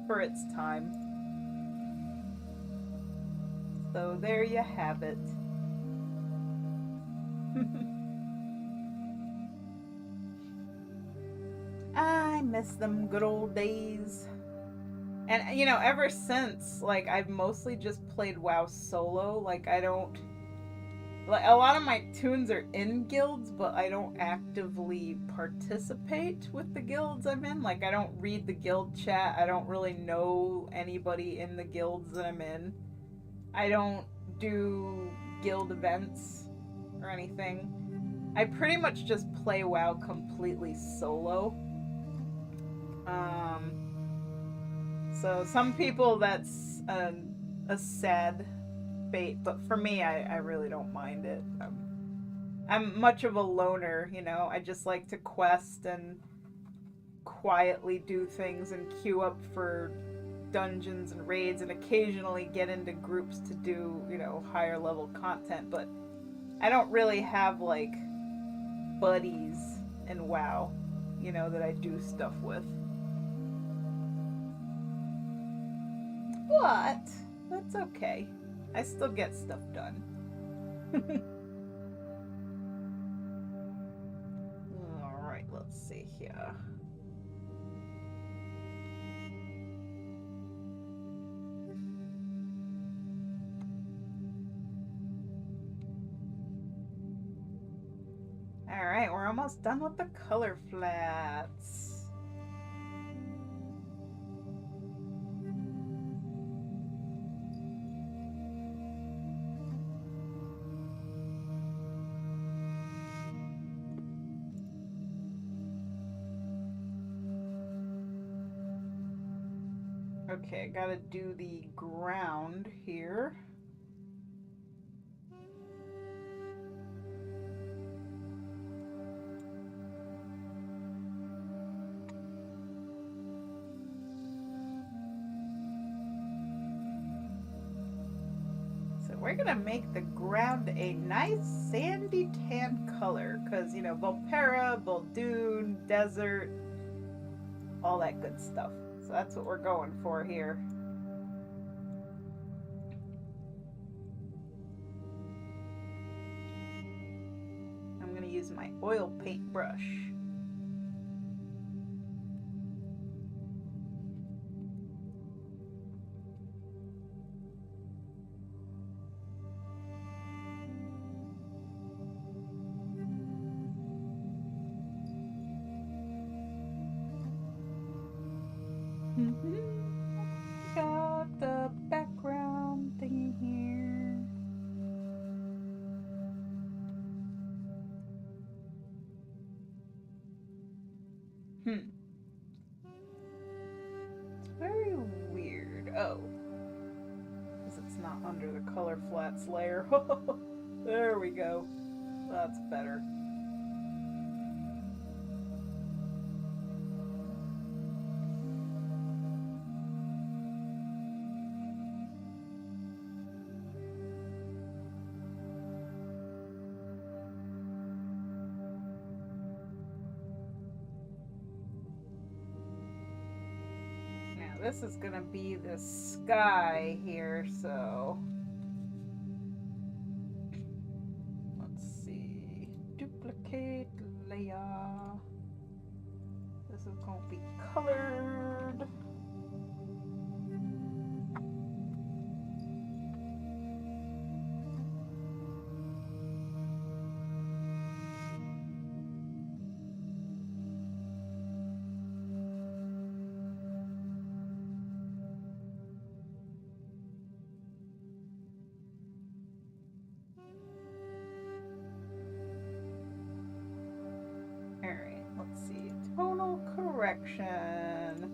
for its time. So there you have it. I miss them good old days. And you know, ever since, like, I've mostly just played WoW solo. Like, I don't, like, a lot of my tunes are in guilds, but I don't actively participate with the guilds I'm in. Like, I don't read the guild chat. I don't really know anybody in the guilds that I'm in. I don't do guild events or anything. I pretty much just play WoW completely solo. So some people that's a sad fate, but for me, I really don't mind it. I'm much of a loner, you know. I just like to quest and quietly do things and queue up for dungeons and raids and occasionally get into groups to do, you know, higher level content, but I don't really have like buddies in WoW, you know, that I do stuff with. But that's okay. I still get stuff done. Alright, let's see here. Alright, we're almost done with the color flats. Okay, I gotta do the ground here. So we're gonna make the ground a nice sandy tan color, because, you know, Vulpera, Voldoon, desert, all that good stuff. So that's what we're going for here. I'm going to use my oil paint brush. Got the background thingy here. It's very weird. Oh. Because it's not under the color flats layer. There we go. That's better. This is gonna be the sky here, so let's see. Duplicate layer. This is gonna be colored. Alright, let's see. Tonal correction.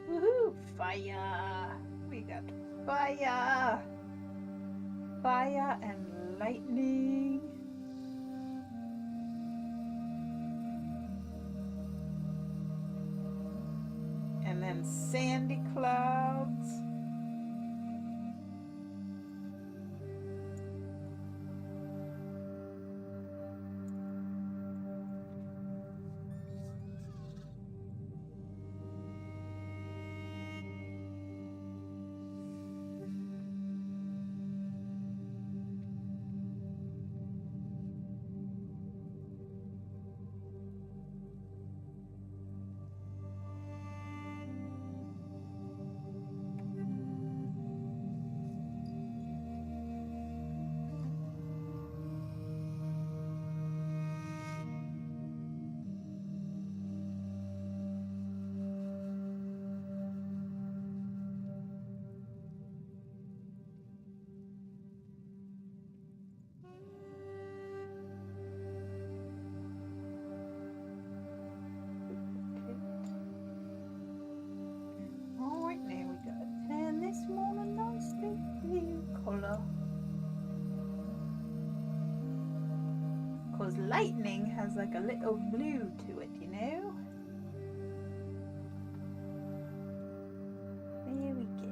Woohoo! Fire! We got fire! Fire and lightning. And then sandy clouds. 'Cause lightning has like a little blue to it, you know? There we go.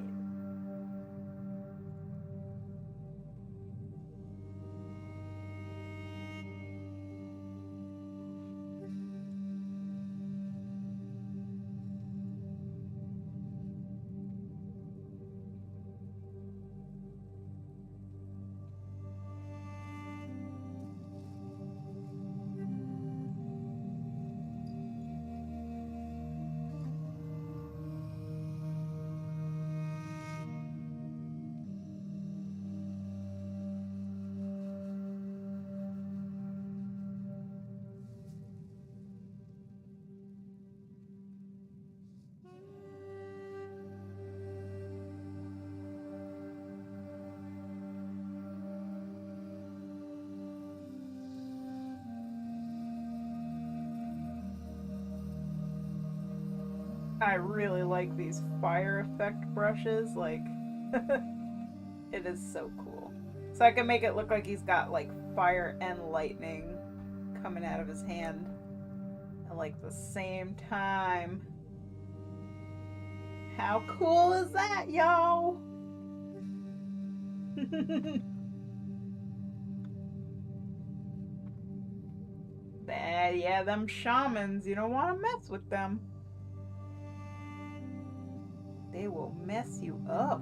I really like these fire effect brushes, like, it is so cool. So I can make it look like he's got like fire and lightning coming out of his hand at like the same time. How cool is that, y'all? Yeah, them shamans, you don't want to mess with them. They will mess you up.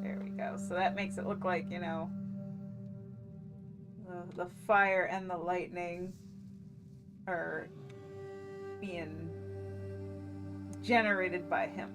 There we go. So that makes it look like, you know, the fire and the lightning are being generated by him.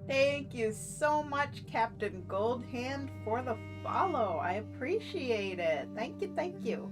Thank you so much, Captain Goldhand, for the follow. I appreciate it. Thank you, thank you.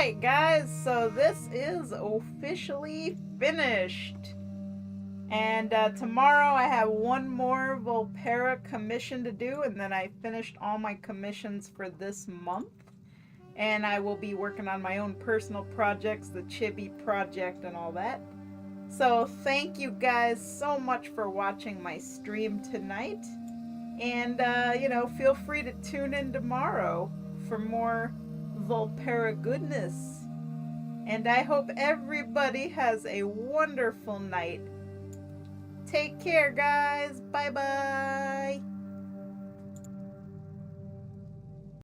Alright, guys, so this is officially finished. And tomorrow I have one more Vulpera commission to do, and then I finished all my commissions for this month. And I will be working on my own personal projects, the Chibi project and all that. So thank you guys so much for watching my stream tonight. And, feel free to tune in tomorrow for more Vulpera goodness. And I hope everybody has a wonderful night. Take care, guys. Bye-bye.